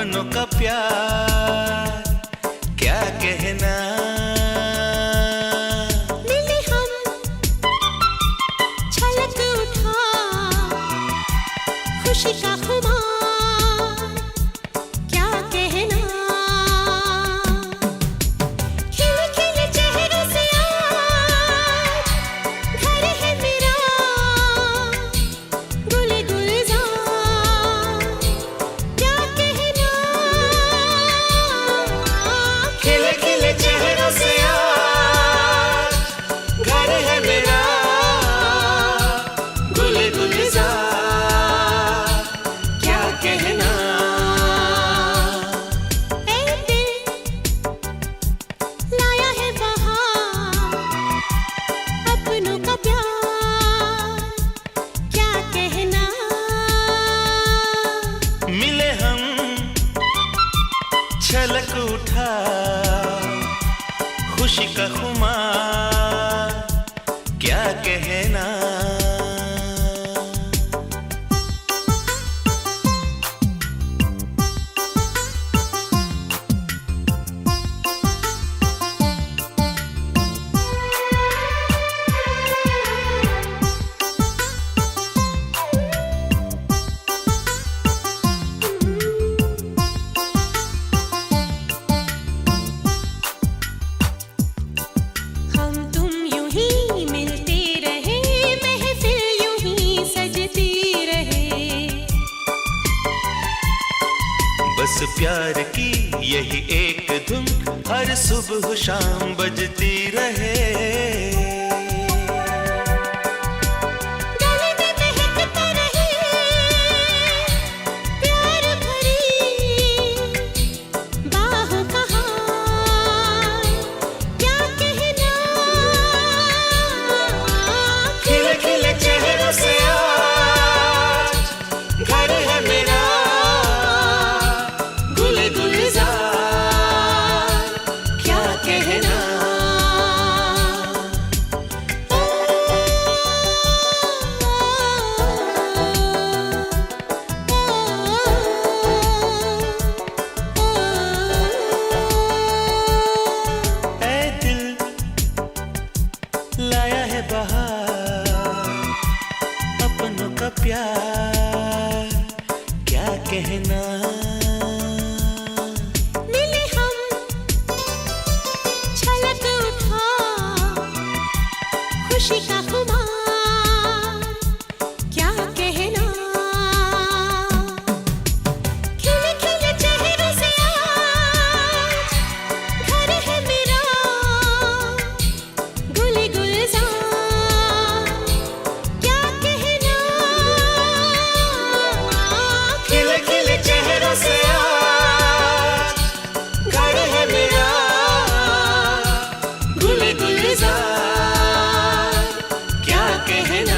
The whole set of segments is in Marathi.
अपनों का प्यार क्या कहना। मिले हम छलक उठा खुशी का खुमार क्या कहना। खिले खिले चेहरों से आज घर है मेरा गुल गुलजार क्या कहना। खिले खिले चेहरों से आज घर है मेरा गुल गुलजार क्या कहना। ऐ दिल लाया है बहार अपनों का प्यार क्या कहना। मिले हम छलक उठा खुशी का खुमार क्या कहना। हम तुम यूं ही मिलते रहे महफिल यूं ही सजती रहे। बस प्यार की यही एक धुन हर सुबह शाम बजती रहे। गले में महकता रहे प्यार भरी बाहों का हार क्या कहना। खिले खिले चेहरों से आज घर है मेरा गुल गुलजार क्या कहना। ऐ दिल लाया है बहार अपनों का प्यार क्या कहना। मिले हम छलक उठा खुशी का खुमार क्या कहना। खिले खिले चेहरों से आज घर है मेरा गुल गुलजार क्या कहना। खिले खिले चेहरों से आज घर है मेरा गुल गुलजार क्या कहना।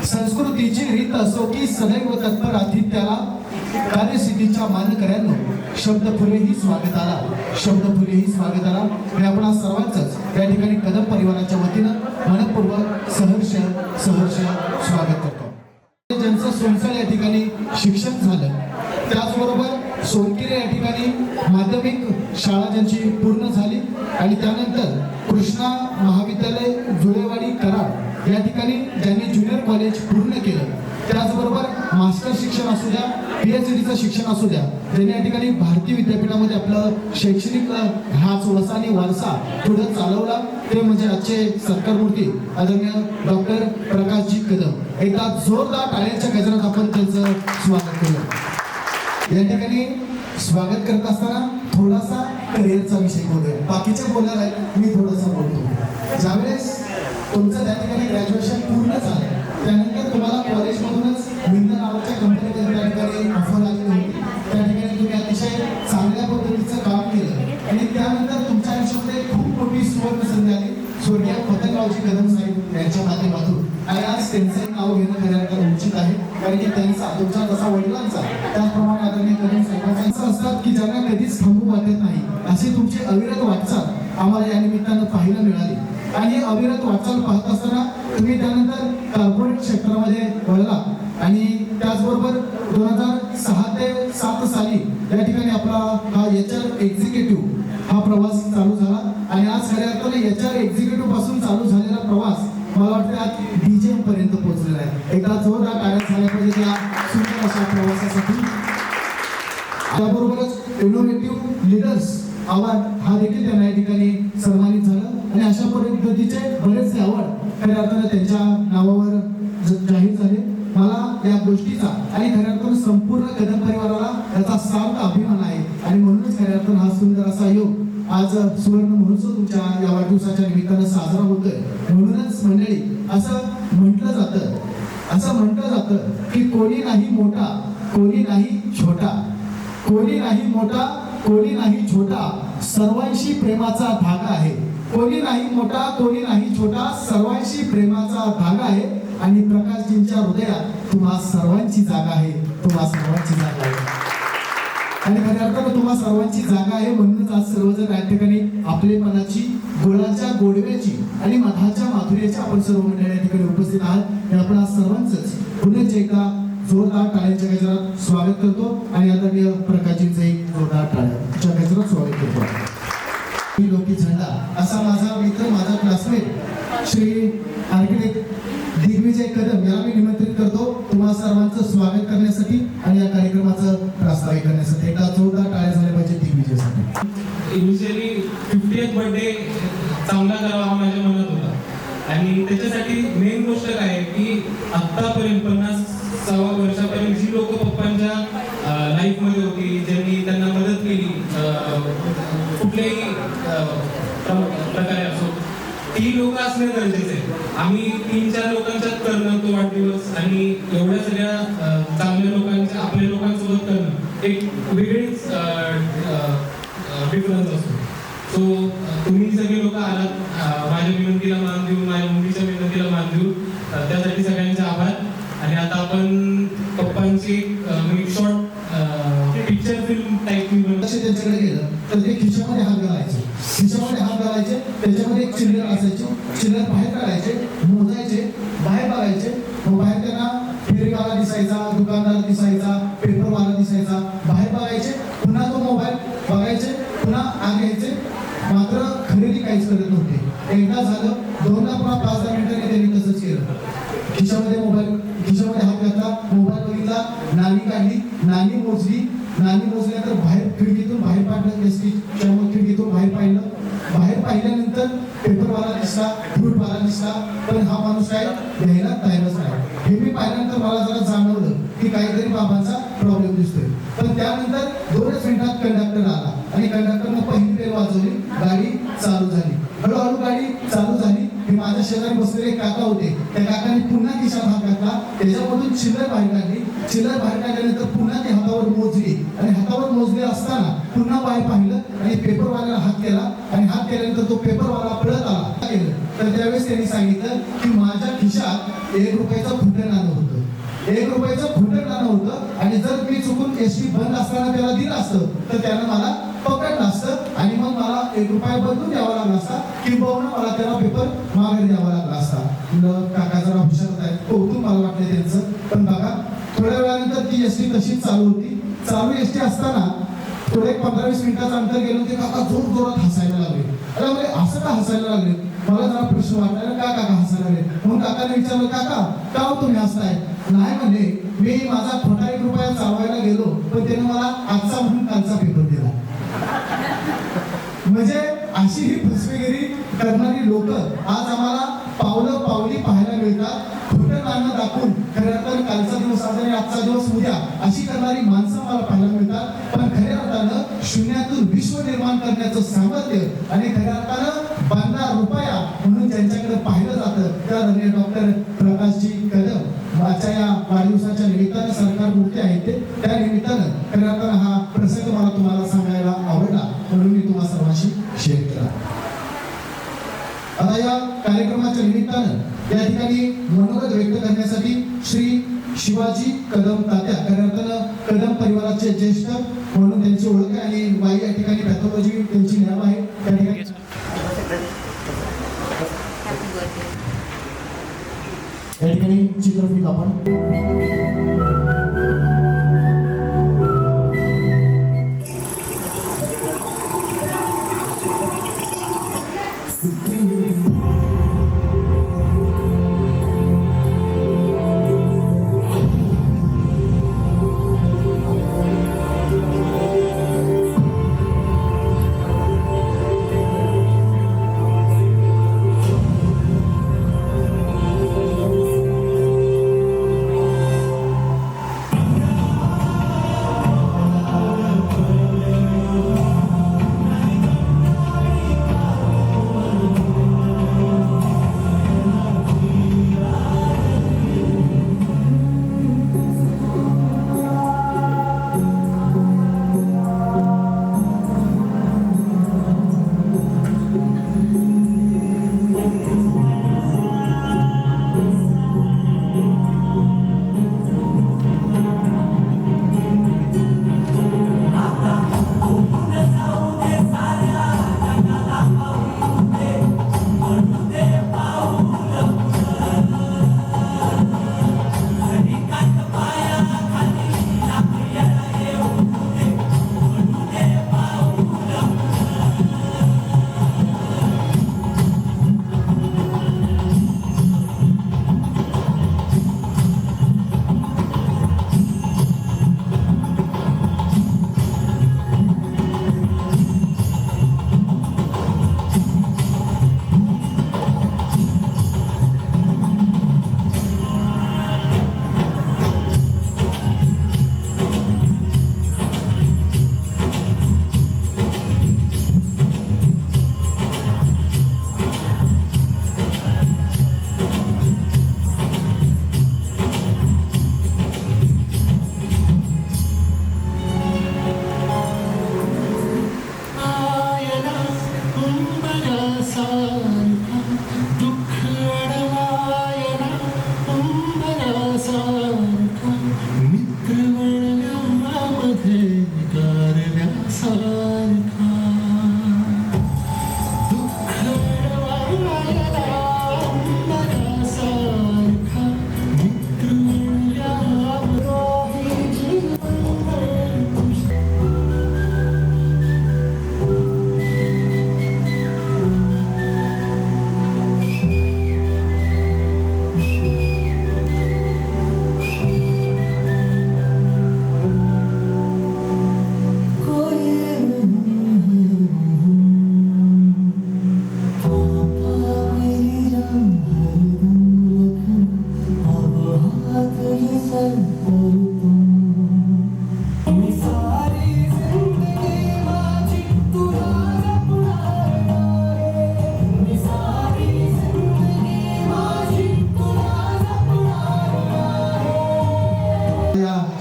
संस्कृतीची रीत असो की सदैव तत्पर आतिथ्याला कार्यसिद्धीच्या मानकऱ्यांनो, शब्द फुलेही स्वागताला, शब्द फुलेही स्वागताला. मी आपण सर्वांचंच या ठिकाणी कदम परिवाराच्या वतीनं मनपूर्वक सहर्ष स्वागत करतो. ज्यांचं सोनसळ या ठिकाणी शिक्षण झालं, त्याचबरोबर सोनकिरे या ठिकाणी माध्यमिक शाळा ज्यांची पूर्ण झाली आणि त्यानंतर कृष्णा महाविद्यालय जुळेवाडी कराड या ठिकाणी ज्यांनी ज्युनियर कॉलेज पूर्ण केलं, त्याचबरोबर मास्टर शिक्षण असू द्या, PhDचं शिक्षण असू द्या, ज्यांनी या ठिकाणी भारतीय विद्यापीठामध्ये आपलं शैक्षणिक हा वसा आणि वारसा पुढे चालवला, ते म्हणजे आजचे सरकारमूर्ती आदरणीय डॉक्टर प्रकाशजी कदम. एकदा जोरदार टाळ्यांच्या गजरात आपण त्यांचं स्वागत केलं. या ठिकाणी स्वागत करत असताना थोडासा करिअरचा विषय बोलूया. बाकीचे बोलणार आहेत, मी थोडंसं बोलतो. ज्यावेळेस तुमचं त्या ठिकाणी ग्रॅज्युएशन पूर्ण झालं, त्यानंतर तुम्हाला कॉलेजमधूनच मिंद नावाच्या कंपनीमध्ये त्या ठिकाणी ऑफर आलेली होती. त्या ठिकाणी तुम्ही अतिशय चांगल्या पद्धतीचं काम केलं आणि त्यानंतर तुमच्या आयुष्यामध्ये खूप मोठी सुवर्ण संधी आली स्वर्गीय पतंगरावजी कदम साहेब यांच्या माध्यमातून. आणि आज त्यांचंही नाव घेणं खऱ्या उचित आहे, कारण की त्यांचा तुमचा जसा वडिलांचा त्याचप्रमाणे आदरणीय कदम साहेबांचा असं असतात की ज्यांना कधीच थांबू वाटत नाही, अशी तुमची अविरत वाटचाल आम्हाला या निमित्तानं पाहायला मिळाली. आणि अविरत वाटचाल पाहत असताना तुम्ही त्यानंतर कॉर्पोरेट क्षेत्रामध्ये वळला आणि त्याचबरोबर 2006 ते 2007 साली या ठिकाणी आपला हा HR एक्झिक्युटिव्ह हा प्रवास चालू झाला. आणि आज खऱ्या अर्थाने HR एक्झिक्युटिव्ह पासून चालू झालेला प्रवास मला वाटतं आज DGM पर्यंत पोहोचलेला आहे. एकदा जोरदार टाळ्या झाल्या पाहिजे त्या सुंदर अशा प्रवासासाठी. त्याबरोबरच इनोव्हेटिव्ह लीडर्स अवॉर्ड हा देखील त्यांना या ठिकाणी सन्मानित झालं. आणि अशा पद्धतीचे बरेचसे अवॉर्ड खऱ्या अर्थाने त्यांच्या नावावर जाहीर झाले. मला या गोष्टीचा आणि खऱ्या अर्थानं संपूर्ण कदम परिवाराला याचा सार्थ अभिमान आहे. आणि म्हणूनच खऱ्या अर्थानं हा सुंदर असा योग आज सुवर्ण महोत्सव तुमच्या या वाढदिवसाच्या निमित्तानं साजरा होतोय. म्हणूनच मंडळी असं म्हटलं जातं की कोणी नाही मोठा, कोणी नाही छोटा, कोणी नाही मोठा, कोणी नाही छोटा, सर्वांशी प्रेमाचा धागा आहे. कोणी नाही मोठा, कोणी नाही छोटा, सर्वांशी प्रेमाचा धागा आहे. आणि प्रकाशजींच्या हृदयात तुम्हा सर्वांची जागा आहे, तुम्हा सर्वांची जागा आहे. आणि खऱ्या अर्थानं तुम्हा सर्वांची जागा आहे. म्हणूनच आज सर्वजण या ठिकाणी आपलेपणाची, गुळाच्या गोडव्याची आणि मधाच्या माधुर्याची आपण सर्व मंडळी या ठिकाणी उपस्थित आहात. आपण आज सर्वांचंच पुन्हा एकदा जोरदार टाळ्यांच्या गजरात स्वागत करतो आणि आदरणीय प्रकाशजींचंही जोरदार टाळ्यांच्या गजरात स्वागत करतो. लोकी झेंडा असा माझा मित्र, माझा क्लासमेट श्री आर्किटेक्ट दिग्विजय कदम याला मी निमंत्रित करतो तुम्हा सर्वांचं स्वागत करण्यासाठी आणि या कार्यक्रमाचं प्रास्ताविक करण्यासाठी. एकदा जोरदार टाळ्या झाल्या पाहिजे दिग्विजयसाठी. इनिशियली 50th बर्थडे चांगला करावा हा माझ्या मनात होता आणि त्याच्यासाठी मेन गोष्ट काय आहे की आत्तापर्यंत 50 वर्षापर्यंत जी लोक पप्पांच्या लाईफमध्ये होती, ज्यांनी त्यांना मदत केली कुठल्याही प्रकारे असो, ती लोक असणे गरजेचे आहे. आम्ही 3-4 लोकांच्यात करणं तो वाढदिवस आणि एवढ्या सगळ्या चांगल्या लोकांच्या आपल्या लोकांसोबत करणं एक वेगळीच डिफरन्स असतो. सो तुम्ही सगळे लोक आलात, माझ्या विनंतीला मान देऊन, माझ्या मुलीच्या विनंतीला मान देऊन, त्यासाठी सगळ्यांचे आभार. आणि आता आपण पप्पांची एक शॉर्ट पिक्चर फिल्म टाईप त्यांच्याकडे गेलं तर ते खिशामध्ये हात घालायचे, त्याच्यामध्ये एक चिल्लर असायची, चिल्लर बाहेर काढायचे, मोजायचे, बाहेर बघायचे. मग बाहेर त्यांना फेरीवाला दिसायचा, दुकानदार दिसायचा, पेपरवाला दिसायचा, बाहेर बघायचे, पुन्हा तो मोबाईल बघायचे, पुन्हा आत घ्यायचे. मात्र खरेदी काहीच करत नव्हते. एकदा झालं, दोनदा, पुन्हा 5-10 मिनिटांनी त्यांनी तसंच केलं. खिशामध्ये हात घातला, मोबाईल बघितला, नाणी काढली, नाणी मोजल्यानंतर बाहेर खिडकीतून बाहेर पाडलं, खिडकीतून बाहेर पाहिल्यानंतर पेपरवाला दिसला, फ्रूटवाला दिसला, पण हा माणूस काय घ्यायला तयारच नाही. हे मी पाहिल्यानंतर मला जरा जाणवलं की काहीतरी बाबांचा प्रॉब्लेम दिसतोय. पण त्यानंतर 2च मिनिटात कंडक्टर आला आणि कंडक्टरनं पहिली बेल वाजवली, गाडी चालू झाली. हळूहळू गाडी चालू झाली. हे माझ्या शेजारी बसलेले काका होते, त्या काकांनी पुन्हा खिशात हात घातला, त्याच्यामधून चिल्लर बाहेर काढल्यानंतर पुन्हा ती हातावर मोजली आणि हातावर मोजले असताना पुन्हा बाहेर पाहिलं आणि पेपरवाल्याला हात केला आणि हात केल्यानंतर तो पेपरवाला पळत आला. तर त्यावेळेस त्यांनी सांगितलं की माझ्या खिशात 1 रुपयाचं खोटं नाणं होतं. 1 रुपयाचं खोटं नाणं होतं आणि जर मी चुकून एसटी बंद असताना त्याला दिलं असतं तर त्यानं मला पकडलं असतं आणि मग मला 1 रुपया बदलून द्यावा लागला असता किंबहुना मला त्याला पेपर मागे द्यावा लागला असता. काका जरा हुशार आहेत, कौतुक मला वाटलं त्यांचं. पण बघा थोड्या वेळानंतर ती एसटी तशीच चालू होती. चालू एसटी असताना थोडे 15-20 मिनिटाचं अंतर गेलो ते काका जोर जोरात हसायला लागले. अरे म्हणजे असं का हसायला लागले? मला जरा प्रश्न वाटला का काका हसायला लागले. म्हणून काकाने विचारलं काका का हो तुम्ही हसताय? नाही म्हणजे मी माझा खोटा 1 रुपया चालवायला गेलो पण त्याने मला आजचा म्हणून कालचा पेपर दिला. म्हणजे अशी ही फसवेगिरी करणारी लोक आज आम्हाला पावलं पावली पाहायला मिळतात. खोटं नाणं दाखवून खऱ्या अर्थानं कालचा दिवस आज आणि आजचा दिवस उद्या अशी करणारी माणसं मला पाहायला मिळतात. पण खऱ्या अर्थानं शून्यातून विश्व निर्माण करण्याचं सामर्थ्य आणि खऱ्या अर्थानं 15 रुपया म्हणून ज्यांच्याकडे पाहिलं जातं त्या डॉक्टर प्रकाशजी कदम आजच्या या वाढदिवसाच्या निमित्तानं सरकार मूर्ती आहेत ते त्या निमित्तानं खऱ्या अर्थानं हा प्रसंग मला तुम्हाला सांगायला आवडला म्हणून मी तुम्हा सर्वांशी शेअर केला. आता या कार्यक्रमाच्या निमित्तानं या ठिकाणी मनोगत व्यक्त करण्यासाठी श्री शिवाजी कदम तात्या खऱ्या अर्थानं कदम परिवाराचे ज्येष्ठ म्हणून त्यांची ओळख आहे आणि वाई या ठिकाणी पॅथॉलॉजी त्यांची लॅब आहे त्या ठिकाणी या ठिकाणी चित्रफित आपण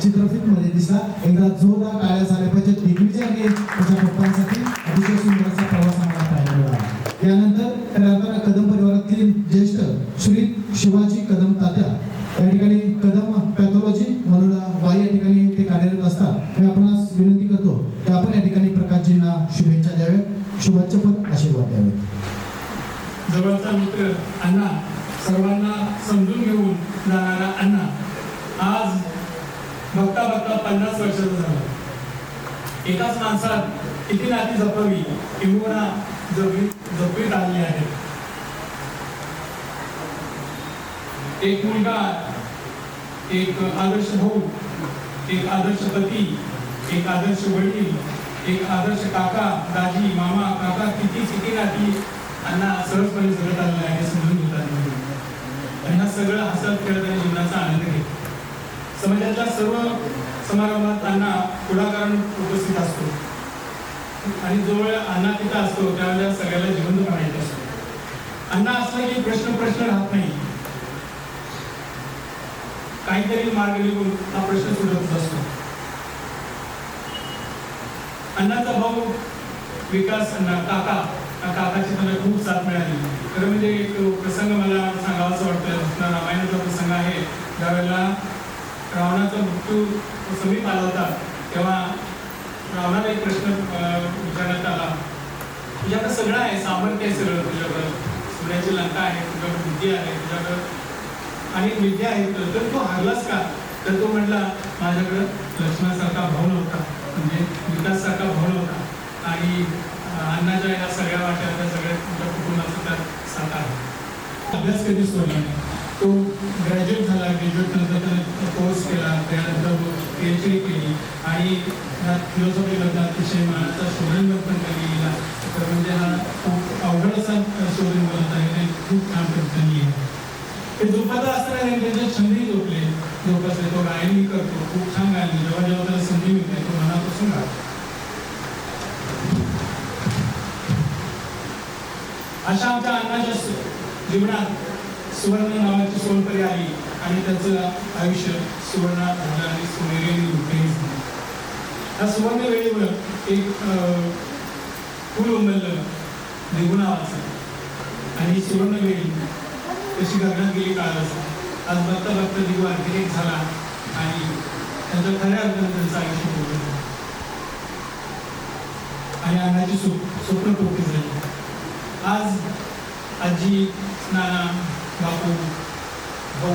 चित्रफितमध्ये दिसला. एकदा जोरदार टाळ्या झाल्या पाहिजे दिग्विजयाने त्याच्या पप्पांसाठी अतिशय सुंदर असा प्रवास आम्हाला पाहायला मिळाला. यानंतर खऱ्या अर्थानं कदम परिवारातील ज्येष्ठ श्री शिवाजी कदम तात्या या ठिकाणी कदम पॅथॉलॉजी शपथ आशीर्वाद द्यावेत. जवळचा मित्र अण्णा, सर्वांना समजून घेऊन जाणारा अण्णा आज बघता बघता 50 वर्षाचा झाला. एकाच माणसात किती नाती जपावी किंवा जपवीत आलेली आहे. एक मुलगा, एक आदर्श भाऊ, एक आदर्श पती, एक आदर्श वडील, एक आदर्श काका, दाजी, मामा, काका, किती नाती अण्णा सहजपणे जगत आलेले आहे, समजून घेतात. आणि हा सगळं हसत खेळत आणि जीवनाचा आनंद घेत. समाजाच्या सर्व समारंभात अण्णा पुढाकाराने उपस्थित असतो आणि जो वेळ अण्णा तिथं असतो त्यावेळेला सगळ्याला जिवंत करायचं असतो. अण्णा असला की प्रश्न राहत नाही. काहीतरी मार्ग निघून हा प्रश्न सुटत असतो. अण्णाचा भाऊ विकास काकाची मला खूप साथ मिळाली. खरं म्हणजे एक प्रसंग मला सांगावाचा वाटतं. रामायणाचा प्रसंग आहे. ज्यावेळेला रावणाचा मृत्यू समीप आला होता तेव्हा रावणाला एक प्रश्न विचारण्यात आला, तुझ्याकडे सगळं आहे, सामर्थ्य आहे सगळं, तुझ्याकडं सोन्याची लंका आहे, तुझ्याकडे बुद्धी आहे, तुझ्याकडं अनेक विद्या आहेत, तर तू हारलास का? तर तो म्हटला, माझ्याकडं लक्ष्मणासारखा भाऊ नव्हता, म्हणजे विकाससारखा भाऊ नव्हता आणि अण्णाच्या या सगळ्या वाट्या त्या सगळ्या तुमच्या कुटुंबाचा त्यात साथ आहे. अभ्यास कधीच सोडला नाही. तो ग्रॅज्युएट झाला. ग्रॅज्युएट नंतर त्याने कोर्स केला, त्यानंतर PhD केली आणि फिलॉसॉफीमधला अतिशय मानाचा शोधनवर पण त्यांनी गेला. तर म्हणजे हा खूप अवघड असा शोधन बनत आहे. ते खूप छान पद्धतीने आहे. ते झोपत असताना त्याचे छंदही जोपासले. तो गायनही करतो, खूप छान गायन. जेव्हा जेव्हा त्याला संधी मिळते तो मनापासून गातो. अशा आमच्या अण्णाच्या जीवनात सुवर्ण नावाची सोनपरी आली आणि त्याचं आयुष्य सुवर्णात झालं आणि सोनेरी रुपये. या सुवर्ण वेळेवर एक फुल उमललं दिगुणावाचं आणि सुवर्ण वेळी कशी गगनात गेली काळाचं. आज बघता बघता दिगू आर्किटेक्ट झाला आणि त्यांच्या खऱ्या अर्थाने त्यांचं आयुष्य बोललं आणि अण्णाची स्वप्न पूर्ती झाली. आज आजी, नाना, बापू, भाऊ,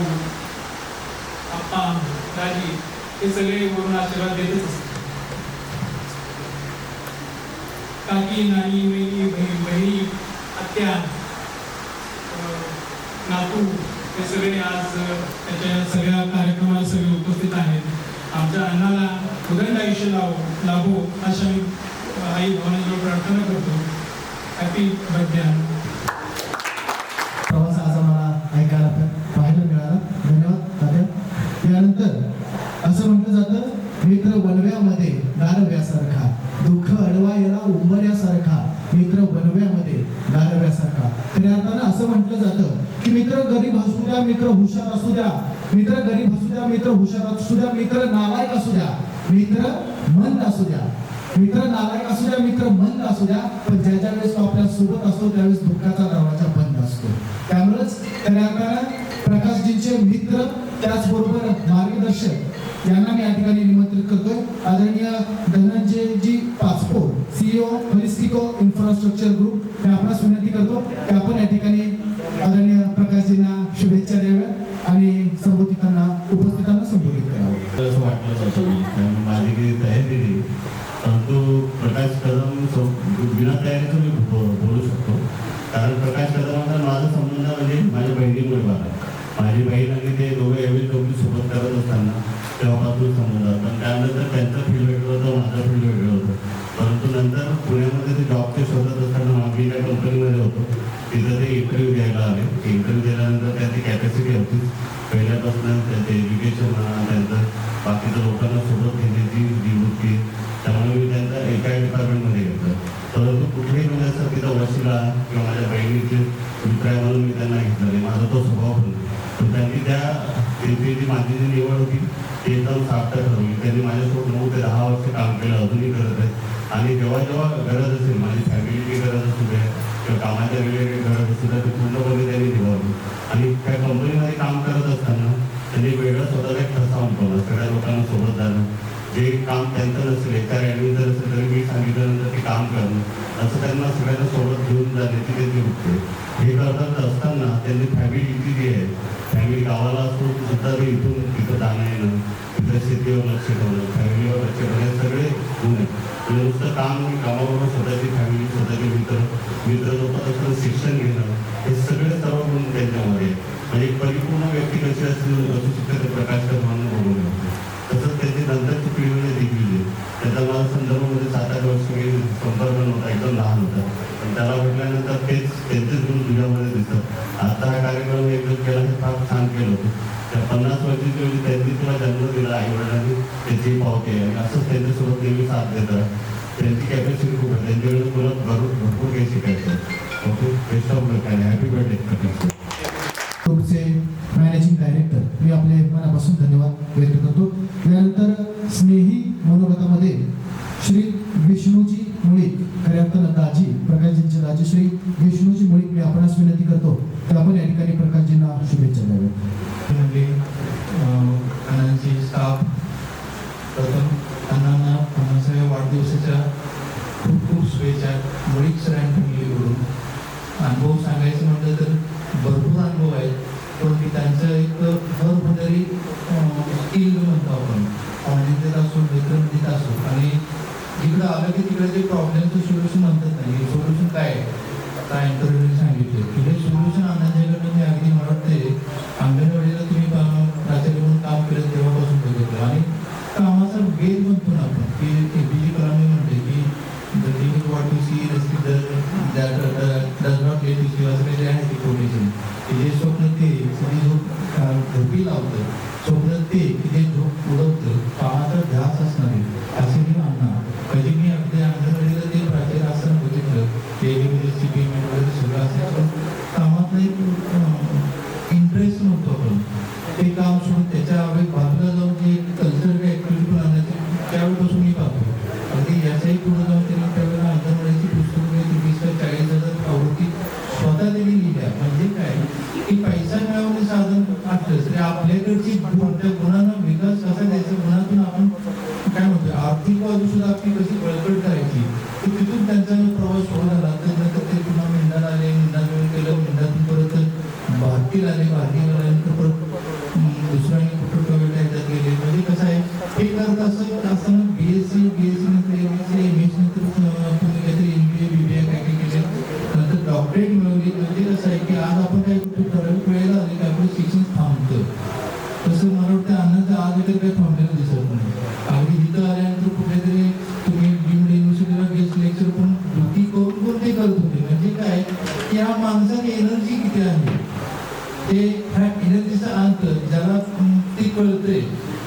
आप्पा, दाजी हे सगळे वरून आशीर्वाद देतच असतात. काकी, नानी, मेनी, बहिणी, आत्या, नातू हे सगळे आज त्याच्या सगळ्या कार्यक्रमाला सगळे उपस्थित आहेत. आमच्या अण्णाला उदंड आयुष्य लाभो अशा मी आई भवानीजवळ प्रार्थना करतो. Happy birthday. प्रवास आज आम्हाला ऐकायला पाहायला मिळाला. धन्यवाद दादा. यानंतर असं म्हटलं जातं, मित्र वनव्यामध्ये गारव्यासारखा, दुःख अडवायला उंबऱ्यासारखा, मित्र वनव्यामध्ये गारव्यासारखा. खऱ्या अर्थानं असं म्हटलं जातं की मित्र गरीब असू द्या, मित्र हुशार असू द्या, मित्र गरीब असू द्या, मित्र हुशार असू द्या, मित्र नालायक असू द्या, मित्र मंद असू द्या, मित्र नालायक असू द्या, मित्र मंद असू द्या, पण ज्या वेळेस तो आपल्या सोबत असतो त्यावेळेस दुःखाचा दरवाजा बंद असतो. त्यामुळेच खऱ्या अर्थानं प्रकाशजींचे मित्र त्याचबरोबर मार्गदर्शक यांना मी या ठिकाणी निमंत्रित करतोय. आदरणीय धनंजयजी पाचपोर, CEO होलिस्टिको इन्फ्रास्ट्रक्चर ग्रुप, मी आपणास विनंती करतो की आपण या ठिकाणी आदरणीय प्रकाशजींना शुभेच्छा द्याव्या आणि संबोधितांना उपस्थितांना संबोधित करावं. असं वाटलं होतं माझी काही तयारी दिली, परंतु प्रकाश कदम बिना तयारीचं मी बोलू शकतो. कारण प्रकाश कदमांचा माझा संबंध म्हणजे माझ्या बहिणीमुळे झाला. माझी बहीण आणि ते दोघे सोबत करत असताना तेव्हापासून संबंध होता. पण त्यानंतर त्यांचं फील्ड वेगळं होतं, माझं फील्ड वेगळं होतं. परंतु नंतर पुण्यामध्ये ते जॉबचे शोधत असताना मी त्या कंपनीमध्ये होतो. तिथं ते इंटरव्ह्यू द्यायला आले. इंटरव्ह्यू दिल्यानंतर त्यांची कॅपॅसिटी होती पहिल्यापासून, त्यांचे एज्युकेशन म्हणा, त्यांचं बाकीच्या लोकांना सोबत घेण्याची जी वृत्ती, त्यामुळे मी त्यांचा एका डिपार्टमेंटमध्ये घेतलं. परंतु कुठेही म्हणजे असं तिथं वशिला किंवा माझ्या बहिणीचे मित्र आहे म्हणून मी त्यांना घेतलं नाही. माझा तो स्वभाव पण. पण त्यांनी त्यांची जी माझी जी निवड होती ती एकदम सार्थ ठरवली. त्यांनी माझ्यासोबत 9 ते 10 वर्ष काम केलं, अजूनही करत आहे. आणि जेव्हा जेव्हा गरज असेल, माझी फॅमिलीची गरज असू द्या किंवा कामाच्या रिलेटेड गरज असू द्या, ती पूर्णपणे त्यांनी निभावली. आणि त्या कंपनीमध्ये काम करत असताना त्यांनी वेगळं स्वतःला एक ठसा उमटवला. सगळ्या लोकांना सोबत जाणं, जे काम त्यांचं नसेल, HR ॲडमिन जर असेल तरी मी सांगितल्यानंतर ते काम करणं, असं त्यांना सगळ्यांना सोबत घेऊन जाण्याची त्यांची वृत्ती आहे. हे करत असताना त्यांनी फॅमिली इथे जी आहे, फॅमिली गावाला असून सुद्धा ते इथून तिथं जाणं येणं, तिथं शेतीवर लक्ष ठेवणं, फॅमिलीवर लक्ष ठेवणं, सगळे गुण आहेत. म्हणजे नुसतं कामाबरोबर स्वतःची फॅमिली, स्वतःचे मित्र जोपासून शिक्षण घेणं, हे सगळे सर्व गुण त्यांच्यामध्ये आहे. म्हणजे एक परिपूर्ण व्यक्ती कशी असू शकते ते प्रकाश म्हणून बघून येतो. तसंच त्यांची नंतरची पिढी म्हणजे दिग्विजय, त्याचा मला संदर्भामध्ये 7-8 वर्ष काही संपर्क नव्हता, एकदम लहान होता, पण त्याला भेटल्यानंतर त्यांचेच गुण तुझ्यामध्ये दिसतात. आता हा कार्यक्रम एकदम केला हे फार छान केलं होतं. त्या 50 वर्षाची वेळी त्यांनी तुला जन्म दिला, आई वडिलांनी त्याची पावते आणि असंच त्यांच्यासोबत नेहमी साथ देतात. त्यांची कॅपॅसिटी खूप आहे, त्यांच्याकडे तुला भरपूर काही शिकायचं आहे. ओके, बेस्ट ऑफ लक आणि हॅपी बर्थडे. ग्रुपचे मॅनेजिंग डायरेक्टर मी आपले मनापासून धन्यवाद व्यक्त करतो. त्यानंतर स्नेही मनोगतामध्ये श्री विष्णूजी मुळीक, खऱ्या अर्थानं दाजी, प्रकाशजींचे दाजी श्री विष्णूजी मुळीक, मी आपणास विनंती करतो तर आपण या ठिकाणी प्रकाशजींना शुभेच्छा द्याव्यात. म्हणजे अण्णांची स्टाफ, प्रथम अण्णांना 50व्या वाढदिवसाच्या खूप खूप शुभेच्छा मुळीक सर अँड फॅमिलीकडून. अनुभव सांगायचं म्हटलं तर भरपूर अनुभव आहेत, पण की त्यांचं एक भरपूर स्किल म्हणतो आपण, ऑनलाईन असो, मित्रमंडळीत असो, आणि जिकडं आलं की तिकडे जे प्रॉब्लेमचं सोल्युशन म्हणतात नाही, सोल्युशन काय आहे, आता इंटरव्ह्यूने सांगितलं की हे सोल्युशन आणण्याच्याकडनं मी अगदी मला वाटते अंगणवाडीला तुम्ही प्राचार्य म्हणून काम केलं तेव्हापासून बघितलं. आणि कामाचा वेग म्हणतो ना आपण, की APJ कलाम म्हणते की the thing is what you see is that does not let you see, असं काही आहे ते कोटेशन. जे स्वप्न ते झोपी लावतं, स्वप्न ते की जे झोप उडवतं, कामाचा ध्यास असणारे असे मी म्हणणार. कधी मी अगदी अंगणवाडीला ते प्राचार्य असताना बघितलं, डेलीची पेमेंट वगैरे सगळं असायचं, कामातलं एक इंटरेस्ट नव्हतं आपण. ते काम सोडून त्याच्या बाजूला जाऊन जे कल्चरल ॲक्टिव्हिटी पण आणायचं, त्यावेळेपासून मी पाहतो. अगदी याच्याही पुढे जाऊन त्यांनी त्यावेळेला अंगणवाडीची पुस्तकं 30,000-40,000 आवृत्ती स्वतः त्यांनी लिहिल्या. म्हणजे काय की पैसा मिळवणे साधन असलंच तरी आपल्याकडची गुण, त्या गुणांना विकास कसा द्यायचा, गुणातून आपण काय म्हणतो आर्थिक बाजू सुद्धा आपली कशी बळकट करायची, तर तिथून त्यांचा प्रवास सुरू झाला. त्यानंतर ते पुन्हा मिंडात आले, मिंडात केलं, मिंडातून परत भारतीला आले, भारतीला आल्यानंतर परत दुसऱ्याने कुठं टोयोटा ह्याच्यात गेले. म्हणजे कसं आहे हे करत असताना BSc नंतर MSc नंतर तुम्ही काहीतरी MBA BBA काय केले, नंतर डॉक्टरेट मिळवली. म्हणजे कसं आहे की आज आपण काही ठराविक वेळेला आले की आपलं शिक्षण थांबतं. तसं मला वाटतं अण्णाचं आज वगैरे काही थांबलेलं दिसत नाही. अगदी इथं आल्यानंतर कुठेतरी तुम्ही युनिव्हर्सिटीला गेस्ट लेक्चर पण ड्युटी करून ते करत होते. म्हणजे काय की या माणसाची एनर्जी किती आहे, ते ह्या एनर्जीचा अंत ज्याला ते कळतंय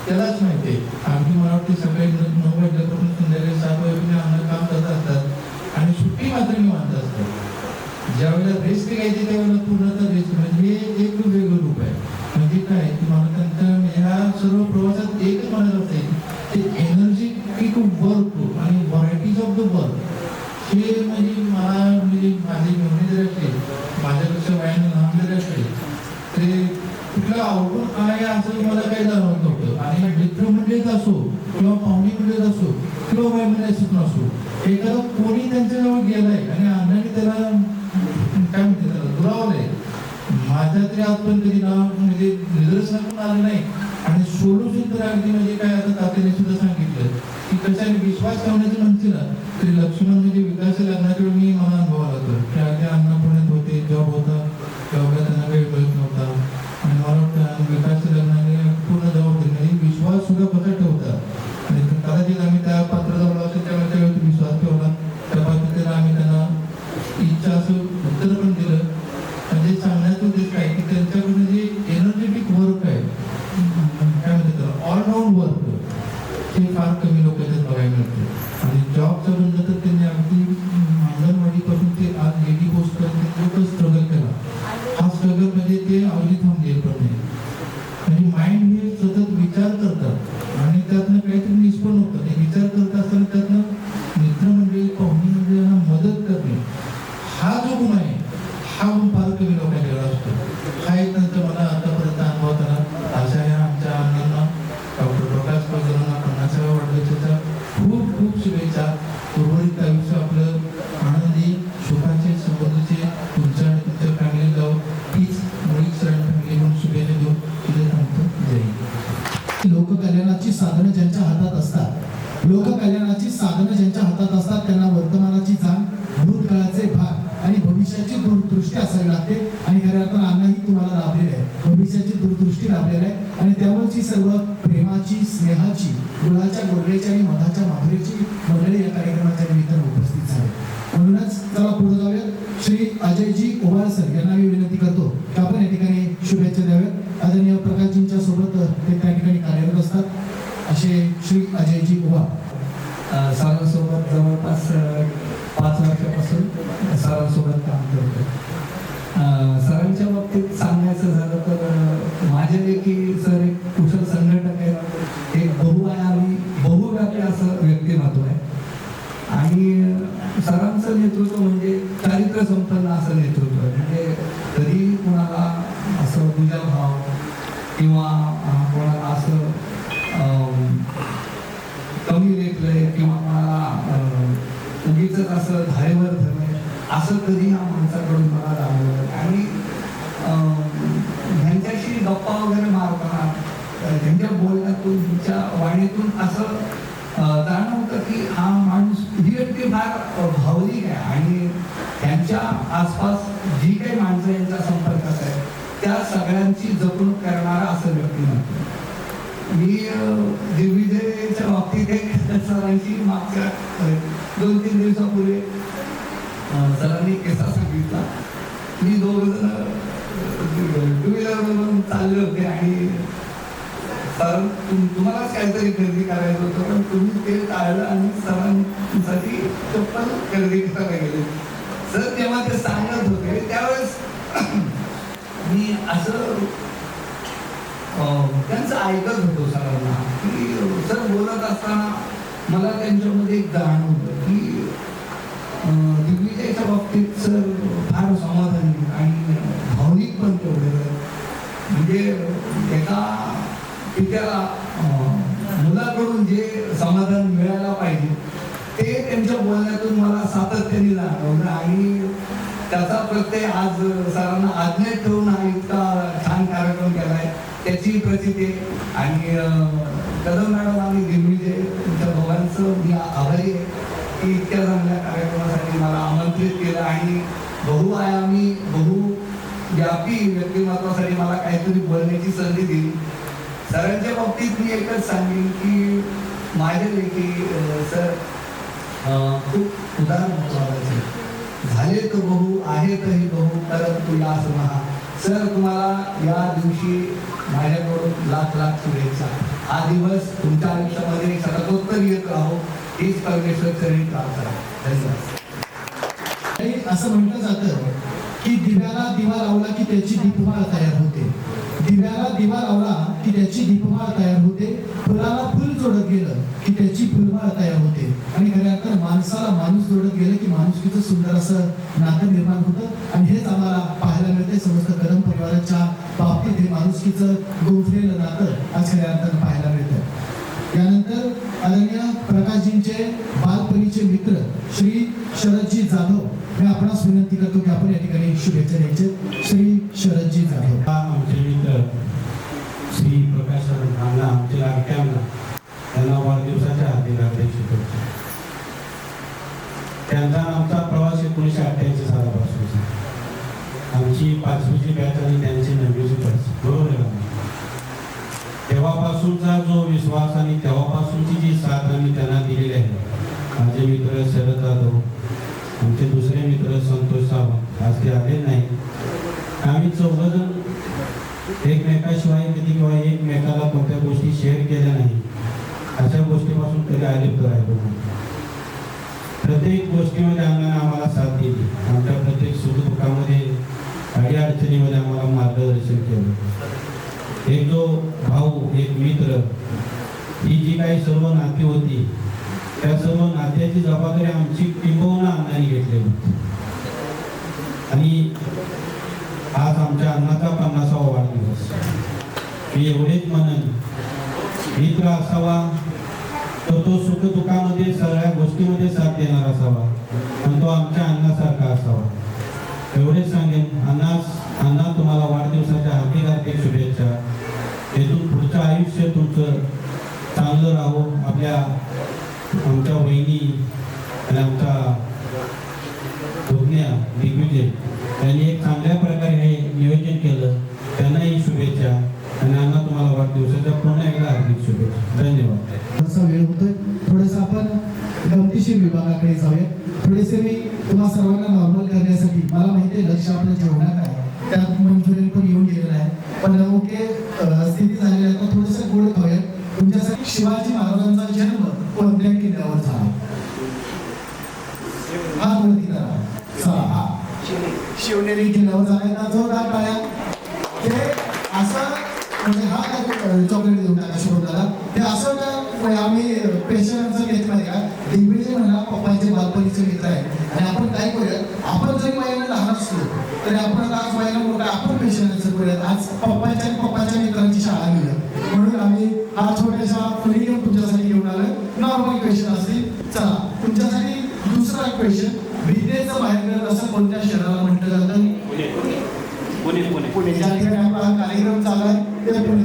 त्यालाच माहिती आहे. अगदी मला वाटते सकाळी 9 वाजल्यापासून संध्याकाळी 7 वाजेपर्यंत अन्न काम करत असतात आणि सुट्टी मात्र निवांत असतात. ज्यावेळेला रेस्ट घ्यायची त्यावेळेला पूर्णतः रेस्ट, म्हणजे हे एक वेगळं रूप आहे. म्हणजे काय की मला त्यांच्या ह्या सर्व प्रवासात एकच म्हणायचं असेल ते एनर्जेटिक वर्क आणि व्हरायटीज ऑफ द वर्क, हे म्हणजे मला म्हणजे माझी मेमरी जरी असते, माझ्यापेक्षा वयाने लहान जरी असते, ते कुठलं आवडून काय असं मला काही जाणवत नव्हतं. आणि मित्रमंडळीत असो किंवा पाहुणे मंडळीत असो किंवा वैमनस्यात नसो, एखादा कोणी त्यांच्याजवळ गेलाय आणि अण्णांनी त्याला काय म्हणते त्याला दुरावलंय, माझ्या तरी आजपर्यंत कधी नाव म्हणजे निदर्शनातून आलं नाही. आणि सोल्युशन तर अगदी म्हणजे काय आता तात्याने सुद्धा सांगितलं की कशाने विश्वास ठेवण्याचं म्हणते ना, तरी लक्ष्मण म्हणजे विकास लग्नाच्या वेळी मला अनुभव आला होता की अगदी अण्णा पुण्यात होते, जॉब होता, जॉबला त्यांना वेळ मिळत नव्हता. आणि मला वाटतं विकास लग्नाने पूर्ण जबाबदारी विश्वास सुद्धा कसा ठेवतात. आणि कदाचित आम्ही त्या पात्र जवळ होतो त्यावेळेला त्यावेळी विश्वास ठेवला, त्या पद्धतीने आम्ही त्यांना इच्छा असं उत्तर पण दिलं. म्हणजे सांगण्याचं उद्देश काय की त्यांच्याकडून जे एनर्जेटिक वर्क आहे, काय म्हणतात त्याला ऑलराऊंड वर्क, ते फार कमी लोक त्यात बघायला मिळते. आणि जॉबचं म्हणलं तर त्यांनी अगदी अंगणवाडीपासून ते आज लेडी पोस्टपर्यंत लोक स्ट्रगल केला. हा स्ट्रगल म्हणजे ते अवधी थांबले पण नाही. म्हणजे माइंड हे सतत विचार करतात आणि त्यातनं काहीतरी निष्पन्न होतं. ते विचार करत असताना त्यातनं मित्रमंडळी, पाहुणी मंडळींना मदत करणे, हा जो गुण आहे हा गुण फार कमी लोकांकडे असतो. हा एक नंतर मला आतापर्यंत अनुभवताना अशा ह्या आमच्या अण्णांना, डॉक्टर प्रकाश पगलांना 50व्या वाढदिवसाच्या खूप खूप शुभेच्छा. उर्वरित आयुष्य आपलं आनंदी सुखाचे भविष्याची दूरदृष्टी असावी लागते आणि खऱ्या अर्थानं अण्णाही तुम्हाला लाभलेले आहे, भविष्याची दूरदृष्टी लाभलेली आहे आणि त्यामुळेची सर्व प्रेमाची, स्नेहाची, गुळाच्या, गोडव्याची आणि मधाच्या माधुर्याची मंडळी या कार्यक्रमाच्या निमित्तानं उपस्थित झाले. म्हणूनच चला पुढे जाऊया. श्री अजयजी ओवाळ सर यांना मी विनंती करतो की आपण या ठिकाणी शुभेच्छा द्याव्यात. आदरणीय प्रकाशजींच्या सोबत ते त्या ठिकाणी कार्यरत असतात असे श्री अजयजी ओवाळ. सरांसोबत जवळपास 5 वर्षापासून सरांसोबत काम करतो. सरांच्या बाबतीत सांगायचं झालं तर माझ्यापैकी सर एक कुशल संघटक आहे, एक बहुआयामी, बहुव्यापी असं व्यक्तिमत्व आहे आणि सरांचं नेतृत्व म्हणजे चारित्र्य संपन्न असं नेतृत्व आहे. म्हणजे कधी कोणाला असं दुजाभाव किंवा कोणाला असं कमी लेखलंय किंवा कोणाला उगीच असं धारेवर धरलंय असं कधी ह्या माणसाकडून मला जाणवलं. आणि ह्यांच्याशी गप्पा वगैरे मारताना त्यांच्या बोलण्यातून त्यांच्या वाणीतून असं जाणवतं की हा माणूस ही व्यक्ती फार भावनिक आहे आणि त्यांच्या आसपास जी काही माणसं यांच्या संपर्कात आहे त्या सगळ्यांची जपणूक करणारा असं व्यक्तिमत्व. मी दिग्विजयच्या बाबतीत एक सरांची मागच्या 2-3 दिवसापूर्वी सरांनी किस्सा सांगितला. मी 2 जण 2 व्हीलरवरून चालले होते आणि सर तुम्हालाच काहीतरी खरेदी करायचं होतं पण तुम्ही ते टाळलं आणि सरांसाठी चप्पल खरेदी करायला गेले. सर तेव्हा ते सांगत होते त्यावेळेस मी असं त्यांचं ऐकत होतो सरांना की सर बोलत असताना मला त्यांच्यामध्ये एक जाणवलं की दिग्विजयच्या बाबतीत सर फार समाधानी आणि भावनिक पण तेवढे. म्हणजे एका पित्याला मुलाकडून जे समाधान मिळायला पाहिजे ते त्यांच्या बोलण्यातून मला सातत्याने जाणवलं आणि त्याचा प्रत्यय आज सरांना आज्ञेत ठेवून हा इतका छान कार्यक्रम केलाय त्याची प्रचिती. आणि कदम मॅडम आणि दिग्विजय तुमच्या दोघांचं मी आभारी आहे की इतक्या चांगल्या कार्यक्रमासाठी मला आमंत्रित केलं आणि बहुआयामी, बहुव्यापी व्यक्तिमत्वासाठी मला काहीतरी बोलण्याची संधी दिली. सरांच्या बाबतीत मी एकच सांगेन की माझ्यापैकी सर खूप उदाहरण महत्वाचे झाले तर बहु, आहेतही बहु, परंतु यास महा. सर तुम्हाला या दिवशी माझ्याकडून लाख शुभेच्छा. हा दिवस तुमच्या आयुष्यामध्ये शतकोत्तर येत राहो हीच परमेश्वर चरणी प्रार्थना. धन्यवाद. असं म्हटलं जातं की दिव्याला दिवा लावला की त्याची दीपमाळ तयार होते, दिव्याला दिवा लावला की त्याची दीपमाळ तयार होते, फुलाला फुल जोडत गेलं की त्याची फुलमाळ तयार होते. आणि खऱ्या अर्थानं माणसाला माणूस जोडत गेलं की माणुसकीचं सुंदर असं नातं निर्माण होतं आणि हेच आम्हाला पाहायला मिळते. समस्त कदम परिवाराच्या बाबतीत हे माणुसकीचं गुंफलेलं नातं आज खऱ्या अर्थानं पाहायला मिळतं. यानंतर आदरणीय प्रकाशजींचे बालपणीचे मित्र श्री शरदजी जाधव, मी आपणास विनंती करतो की आपण या ठिकाणी शुभेच्छा द्यायचे. श्री शरदजी जाधव. आमचे मित्र श्री प्रकाश अण्णा, आमचे लाडके अण्णा, त्यांना वाढदिवसाच्या हार्दिक शुभेच्छा. त्यांचा आमचा प्रवास 1988 सालापासून, आमची 5वीची बॅच आणि त्यांची 9वीची बॅच, बरोबर आहे. तेव्हापासूनचा जो विश्वास आणि तेव्हापासूनची जी साथ आम्ही त्यांना दिलेली आहे. माझे मित्र शरद जाधव, आमचे दुसरे मित्र संतोष सावंत, आज ते आले नाही. आम्ही 4 जण एकमेकाशिवाय कधी किंवा एकमेकाला कोणत्या गोष्टी शेअर केल्या नाही अशा गोष्टीपासून कधी अलिप्त राहिलो. प्रत्येक गोष्टीमध्ये आम्हाला साथ दिली. आमच्या प्रत्येक सुखदुःखामध्ये, अडीअडचणीमध्ये आम्हाला मार्गदर्शन केलं. एक जो भाऊ, एक मित्र, ही जी काही सर्व नाती होती त्या सर्व नात्याची जबाबदारी आमची टिकवून अण्णांनी घेतली होती. आणि आज आमच्या अण्णाचा 50वा वाढदिवस. मी एवढेच म्हणेन, मित्र असावा तर तो सुखदुःखामध्ये सगळ्या गोष्टीमध्ये साथ देणार असावा, पण तो आमच्या अण्णासारखा असावा. एवढेच सांगेन. अण्णा तुम्हाला वाढदिवसाच्या हार्दिक शुभेच्छा. इथून पुढचं आयुष्य तुमचं चांगलं राहो. आमच्या वहिनी आणि आमच्या पुतण्या दिग्विजय असतील त्यांनी एक चांगल्या प्रकारे हे नियोजन केलं, त्यांनाही शुभेच्छा. आणि अण्णा तुम्हाला वाढदिवसाच्या पुन्हा एकदा हार्दिक शुभेच्छा. धन्यवाद. थोडासा वेळ होतोय, थोडंसं आपण गमतीशीर विभागाकडे जाऊया. थोडेसे मी तुम्हा सर्वांना नॉर्मल करण्यासाठी, मला माहिती आहे लक्ष आपलं जेवणात आहे, त्यात मंचुरियन पण येऊन गेलेलं आहे, पण मुख्य स्थिती झालेली आहे, तर थोडंसं गोड खाऊया. तुमच्यासाठी शिवाजी महाराजांचा जन्म कोणत्या किल्ल्यावर झाला? हा वरती करा. चला, हा शिवनेरी किल्ल्यावर झाला. जोरदार टाळ्या. ते असं म्हणजे हा चॉकलेट देऊन टाका शिवराला. ते असं काय आम्ही पेशंटचं घेत नाही का, दिग्विजय म्हणा पप्पांचे बालपणीचे मित्र आहे. आणि आपण काय करूया, आपण जरी वयाने लहान असलो तरी आपण आज वयाला मोठा, आपण पेशंटचं करूयात. आज पप्पांच्या आणि पप्पाच्या मित्रांची शाळा घेऊया. म्हणून आम्ही हा छोट्याशा फुली घेऊन तुमच्यासाठी घेऊन आलोय. नॉर्मल क्वेश्चन असतील. चला, तुमच्यासाठी दुसरा क्वेश्चन. विद्येचं माहेरघर असं कोणत्या शहराला म्हटलं जातं? पुणे. पुणे. ज्या ठिकाणी आपला कार्यक्रम चालू आहे ते पुणे.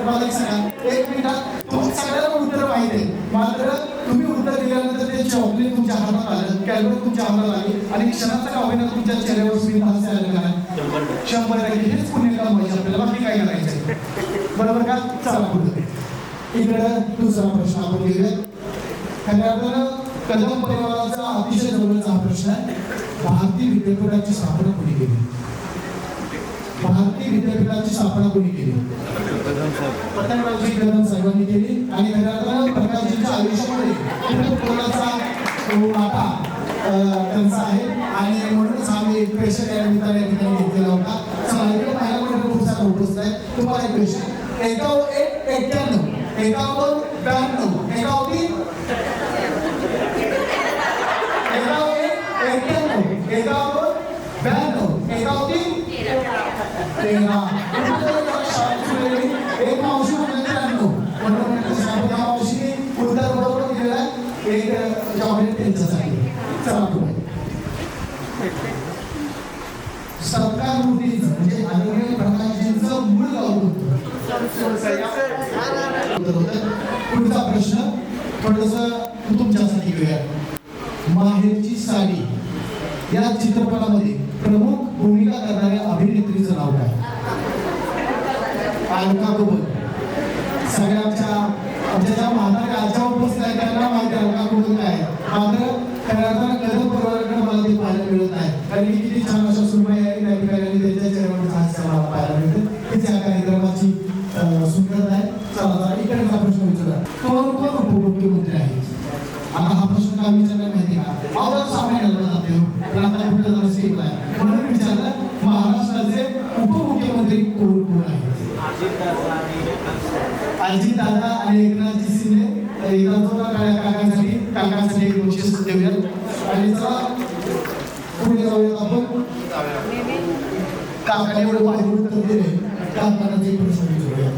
मला एक सांगा, एक मिनिटात तुमच्या सगळ्यांना उत्तर माहिती आहे, मात्र तुम्ही उत्तर दिल्यानंतर ते चॉकलेट तुमच्या हातात आलं, कॅलरी तुमच्या हातात आली आणि क्षणाचा का होईना तुमच्या चेहऱ्यावर स्मित हास्य आलं का? 100%. हेच पुणे काम पाहिजे आपल्याला, बाकी काय करायचं? बरोबर का? चला पुढे. इकडं दुसरा प्रश्न आपण घेऊया. खऱ्या अर्थानं कदम परिवाराचा अतिशय जवळचा हा प्रश्न आहे. भारतीय विद्यापीठाची स्थापना कोणी केली? भारतीय विद्यापीठाची स्थापना कोणी केली? पतंगरावजी कदम साहेबांनी केली. आणि खऱ्या अर्थानं प्रकाशजींच्या आयुष्यामध्ये खूप मोलाचा वाटा त्यांचा आहे आणि म्हणूनच आम्ही पेशंट या निमित्ताने या ठिकाणी घेतलेला होता. चला, इकडे पाहायला म्हणजे खूप सारा उपस्थित आहे. तुम्हाला एक क्वेश्चन. 91 91 92 91 एक मावशी मावशी उत्तर बरोबर दिलेला. एक चॉकलेट त्यांच्यासाठी. चला पुढे. सरकार मुलीचं म्हणजे आदरणीय प्रकाशजींचं मूळ गाव होतं. पुढचा प्रश्न थोडंसं तुमच्यासाठी घेऊया. माहेरची साडी या चित्रपटामध्ये प्रमुख भूमिका करणाऱ्या अभिनेत्रीचं नाव काय? अलका कुबल. सगळ्यांच्या आमच्या ज्या म्हाताऱ्या आजच्या उपस्थित आहेत त्यांना माहिती आहे अलका कुबल काय आहे. मात्र खऱ्या अर्थानं कदम परिवाराकडे मला ते पाहायला मिळत नाही, कारण की किती छान अशा सुरमई आहे त्या ठिकाणी त्यांच्या चेहऱ्यावर हास्य मला पाहायला मिळतं. हीच या कार्यक्रमाची सुंदरता आहे. चला, इकडचा प्रश्न विचारा. कोण उपमुख्यमंत्री आहेत? आता हा प्रश्न काय विचारला माहिती का? आवाज सामान्य जाते, पण आता कुठे जरा स्टेप आहे म्हणून विचारलं. महाराष्ट्राचे उपमुख्यमंत्री कोण आहेत? अजितदादा आणि एकनाथजी शिंदे. काकांसाठी एक बक्षीस देऊया. आणि चला पुढे जाऊयात आपण. काकाने एवढं बाहेर उत्तर दिले, काकांना एक प्रश्न विचारूया.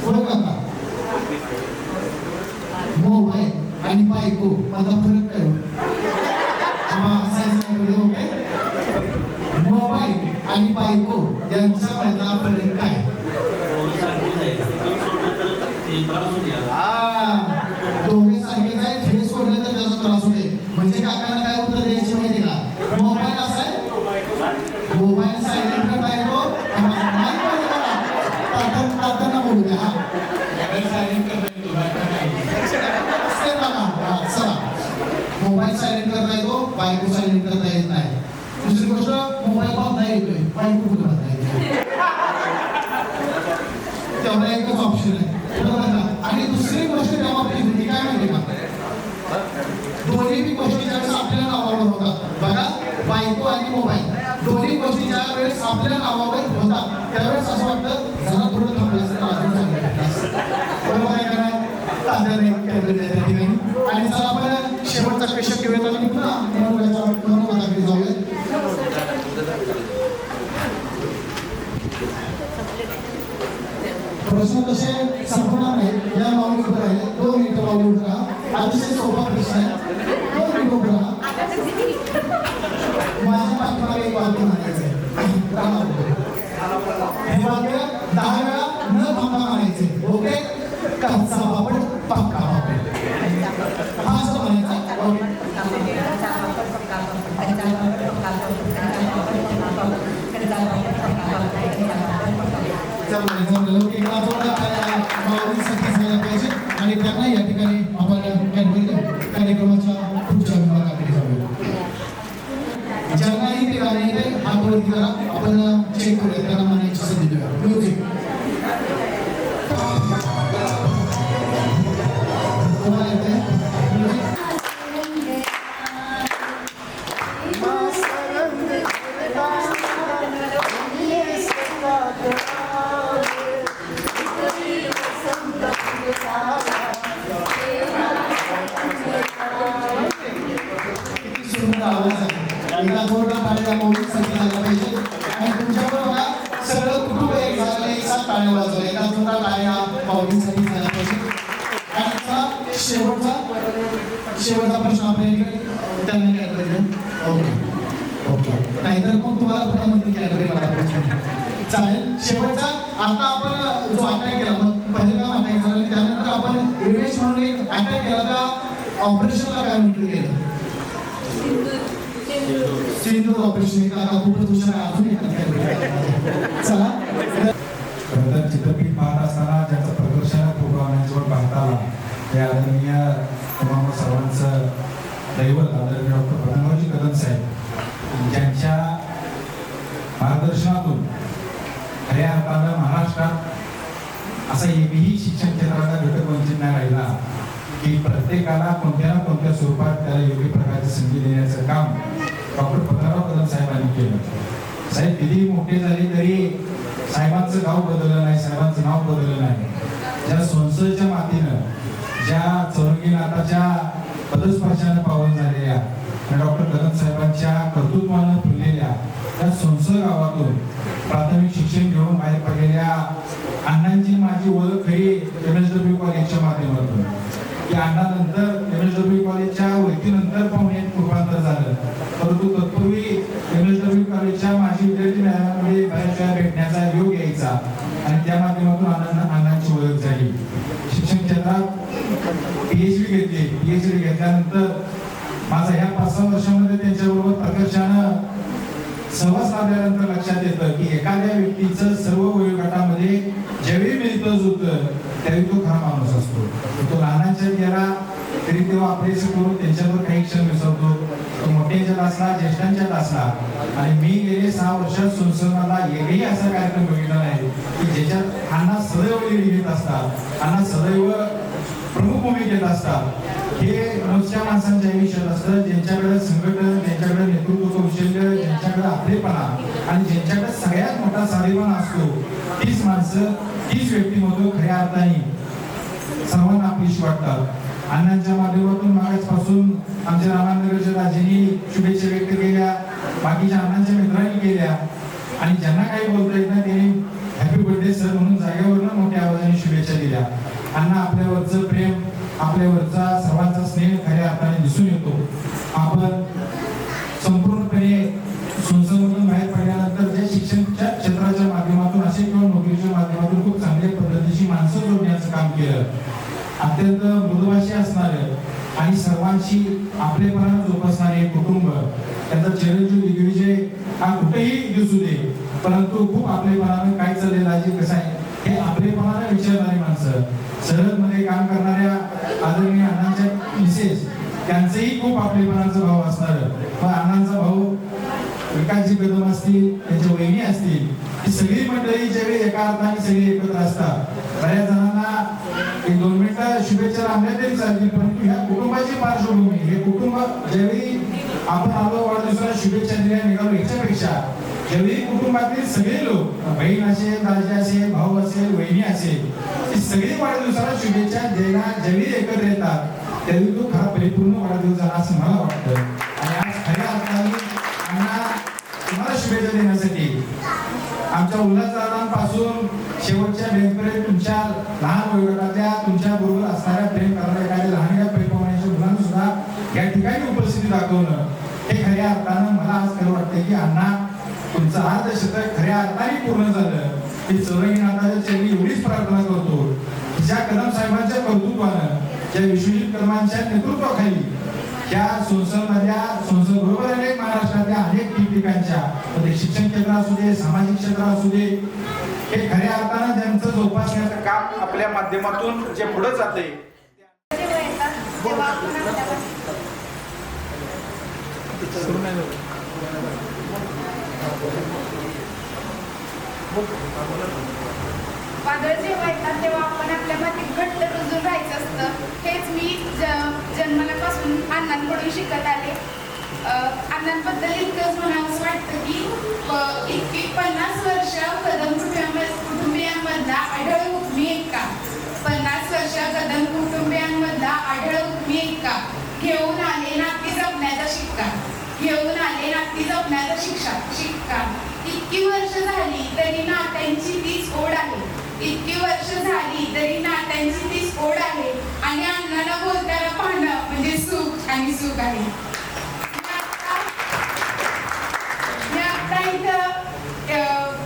बरं काका, मोबाईल आणि बायको माझा फरक काय? मोबाईल आणि बायको यांचा माझा फरक काय? दोघे सारखेच आहेत, हे सोडलं तर त्याचा त्रास होते. म्हणजे काकांना काय उत्तर द्यायची माहिती का? मोबाईल असा आहे, मोबाईल सायलेंट करता येतो. तात्यांना बोलू द्या. हा सायलेंट करता येतो, मोबाईल सायलेंट करता येतो, बायको सायलेंट करता येत नाही. दुसरी गोष्ट, मोबाईल बघता येतोय, बायको कुठे बघता येते? तेवढा एकच ऑप्शन आहे. आणि दुसरी गोष्ट त्या बाबतीत होती काय माहिती का? दोन्ही बी गोष्टी ज्यावेळेस आपल्याला नावावर होतात बघा, बायको आणि मोबाईल दोन्ही गोष्टी ज्या वेळेस आपल्या नावावर होतात त्यावेळेस असं वाटतं जरा थोडं थांबलं असतं, अजून बरोबर आहे का नाही? तात्याने त्या ठिकाणी. आणि जर आपण शेवटचा क्वेश्चन घेऊया तर पुन्हा जाऊया. प्रश्न तसे संपणार नाही. या माऊली उभं राहिले 2 मिनिटं माऊली उभं राहा. अतिशय सोपा प्रश्न आहे. 2 मिनिटं उभं राहा. माझ्या पाठीमागे एक वाक्य म्हणायचं आहे. हे वाक्य 10 वेळा न थांबता म्हणायचे. ओके? कच्चा पापड पक्का पापड. हा असं म्हणायचं. ओके. जमलं की एकदा जोरदार टाळ्या माऊलींसाठी झाल्या पाहिजे आणि त्यांना या ठिकाणी आपण कार्यक्रमाच्या पुढच्या विभागाकडे जाऊया. ज्यांनाही ते गाणे येते हात वरती करा, आपण चेक करूया, त्यांना म्हणायची संधी देऊया. म्युझिक तुम्हाला येते म्युझिक. किती सुंदर आवाज आहे. एकदा जोरदार टाळ्या माऊलींसाठी झाल्या पाहिजे आणि तुमच्याबरोबर बघा सगळं कुटुंब एक झालं, एक साथ टाळ्या वाजवल्या. एकदा जोरदार टाळ्या माऊलींसाठी झाल्या पाहिजे. आणि आता शेवटचा प्रश्न आपल्याकडे त्यांना काय करायचं. ओके नाहीतर मग तुम्हाला पुन्हा म्हणते कॅडबरी मला प्रश्न चालेल. शेवटचा आता आपण जो अटॅक केला, मग पहिलं काम अटॅक झाला आणि त्यानंतर आपण रिवेश म्हणून एक अटॅक केला. त्या ऑपरेशनला काय म्हटलं गेलं. सिंधू ऑपरेशन का खूपच हुशार आहे. अजून चला खरंतर चित्रपट पाहत असताना ज्याचं प्रदर्शन प्रोग्रामांच्यावर पाहता आला ते आदरणीय तुम्हाला सर्वांचं दैवत आदरणीय डॉक्टर पतंगरावजी कदम साहेब, ज्यांच्या मार्गदर्शनातून खऱ्या अर्थानं महाराष्ट्रात असा एकही शिक्षण क्षेत्राला घटक वंचित नाही राहिला की प्रत्येकाला कोणत्या ना कोणत्या स्वरूपात त्याला योग्य प्रकारची संधी देण्याचं काम डॉक्टर पतंगराव कदम साहेबांनी केलं. साहेब किती मोठे झाले तरी साहेबांचं गाव बदललं नाही, साहेबांचं नाव बदललं नाही. ज्या संसदेच्या मातीनं, ज्या चौरंगी नाताच्या पदस्पर्शानं पावन झालेल्या डॉक्टर कदम साहेबांच्या कर्तृत्वानं फुललेल्या त्या संसद गावातून प्राथमिक शिक्षण घेऊन बाहेर पडलेल्या अण्णांची माझी ओळख खरी MSW कॉलेजच्या माध्यमातून. या अण्णानंतर MSW कॉलेजच्या ओळखीनंतर पाहुण्यात रूपांतर झालं, परंतु तत्पूर्वी MSW कॉलेजच्या माजी विद्यार्थी मेळाव्यामध्ये बऱ्याच वेळा भेटण्याचा योग यायचा आणि त्या माध्यमातून अण्णांची ओळख झाली. शिक्षण क्षेत्रात PhD घेतल्यानंतर माझा ह्या 5-6 वर्षामध्ये त्यांच्याबरोबर प्रकर्षानं सहवास लाभल्यानंतर लक्षात येतं की एखाद्या व्यक्तीचं सर्व वयोगटामध्ये ज्यावेळी मिळतं जुळतं त्यावेळी तो खरा माणूस असतो. तो लहानांच्यात गेला तरी तेव्हा आपलेस करून त्यांच्यावर काही क्षण विसरतो. तो मोठ्यांच्यात असला, ज्येष्ठांच्यात असला. आणि मी गेले 6 वर्षात संसदेला एकही असा कार्यक्रम बघितला नाही की ज्याच्यात अण्णा सदैव लीड घेत असतात, अण्णा सदैव प्रमुख भूमिकेत असतात. हे रोजच्या माणसांच्या आयुष्यात असतं, ज्यांच्याकडे संघटन, ज्यांच्याकडे नेतृत्व कौशल्य, ज्यांच्याकडे आपलेपणा आणि ज्यांच्याकडे सगळ्यात मोठा साधेपणा असतो, तीच माणसं, तीच व्यक्तिमत्व खऱ्या अर्थाने सर्वांना आपलीशी वाटतात. अण्णांच्या माध्यमातून मागासपासून आमच्या रामानगरच्या राजेंनी शुभेच्छा व्यक्त केल्या, बाकीच्या अण्णांच्या मित्रांनी केल्या आणि ज्यांना काही बोलता येत नाही त्यांनी हॅपी बर्थडे सर म्हणून जागेवरनं मोठ्या आवाजाने शुभेच्छा दिल्या. अण्णा आपल्यावरचं प्रेम, आपल्यावरचा सर्वांचा स्नेह खऱ्या अर्थाने दिसून येतो. आपण संपूर्णपणे संसदेमधून बाहेर पडल्यानंतर जे शिक्षणच्या क्षेत्राच्या माध्यमातून असे किंवा नोकरीच्या माध्यमातून खूप चांगल्या पद्धतीची माणसं जोडण्याचं काम केलं. अत्यंत मृदुभाषी असणारे आणि सर्वांशी आपलेपणा जोपासणारे कुटुंब, त्याचा चिरंजीव दिग्विजय हा कुठेही दिसू दे, परंतु खूप आपलेपणानं काय चाललेलं आहे, कसं आहे हे आपलेपणानं विचारणारी माणसं, सरहदमध्ये काम करणाऱ्या आदरणीय अण्णांच्या मिसेस, त्यांचंही खूप आपलेपणाचं भाव असणार. पण अण्णांचा भाऊ विकासजी कदम असतील, त्यांच्या वहिनी असतील, ही सगळी मंडळी ज्यावेळी एका अर्थाने सगळी एकत्र असतात. बऱ्याच जणांना 1-2 मिनिटं शुभेच्छा लांबल्या तरी चालतील, परंतु ह्या कुटुंबाची पार्श्वभूमी, हे कुटुंब ज्यावेळी आपण आलो वाढदिवसाला शुभेच्छा दिल्या निघालो, याच्यापेक्षा ज्यावेळी कुटुंबातील सगळे लोक, बहीण असेल, दाजी असेल, भाऊ असेल, वहिनी असेल, ही सगळी वाढदिवसाला शुभेच्छा द्यायला ज्यावेळी एकत्र येतात त्यावेळी तो खरा परिपूर्ण वाढदिवस झाला असं मला वाटतं. आणि आज खऱ्या अर्थाने तुम्हाला शुभेच्छा देण्यासाठी आमच्या उल्हासदारांपासून शेवटच्या बेंचपर्यंत तुमच्या लहान वयोगटातल्या तुमच्या बरोबर असणाऱ्या प्रेम करणाऱ्या एखाद्या लहान पैपवण्याच्या मुलांना सुद्धा या ठिकाणी उपस्थिती दाखवणं हे खऱ्या अर्थानं मला आज खरं वाटतं की अण्णा तुमचं अर्धशतक खऱ्या अर्थाने पूर्ण झालं. की चौरंगी नाथाच्या चरणी एवढीच प्रार्थना करतो ज्या कदम साहेबांच्या कर्तृत्वानं, ज्या विश्वजित कदमांच्या नेतृत्वाखाली त्या संस्थांमधल्या संस्थांबरोबर अनेक महाराष्ट्रातल्या अनेक ठिकठिकाणच्या म्हणजे शिक्षण क्षेत्र असू दे, सामाजिक क्षेत्र असू दे, हे खऱ्या अर्थानं ज्यांचं जोपासण्याचं काम आपल्या माध्यमातून जे पुढे जाते. वादळ जेव्हा येतात तेव्हा आपण आपल्या मातीत घट्ट रुजून राहायचं असतं. हेच मी जन्मल्यापासून अण्णांकडून शिकत आले. अण्णांबद्दल इतकंच म्हणावंसं वाटतं की 50 वर्ष कदम कुटुंबियांमधला आढळ हुकमी एका 50 वर्ष कदम कुटुंबियांमधला आढळ हुकमी एका घेऊन आले नाती जपण्याचा शिक्का, घेऊन आले नाती जपण्याचा शिक्का. इतकी वर्ष झाली तरी नात्यांची तीच ओढ आहे, इतकी वर्ष झाली तरी नात्यांची तीच ओढ आहे. आणि अण्णांना बोलताना पाहणं म्हणजे सुख आणि सुख आहे. मी आता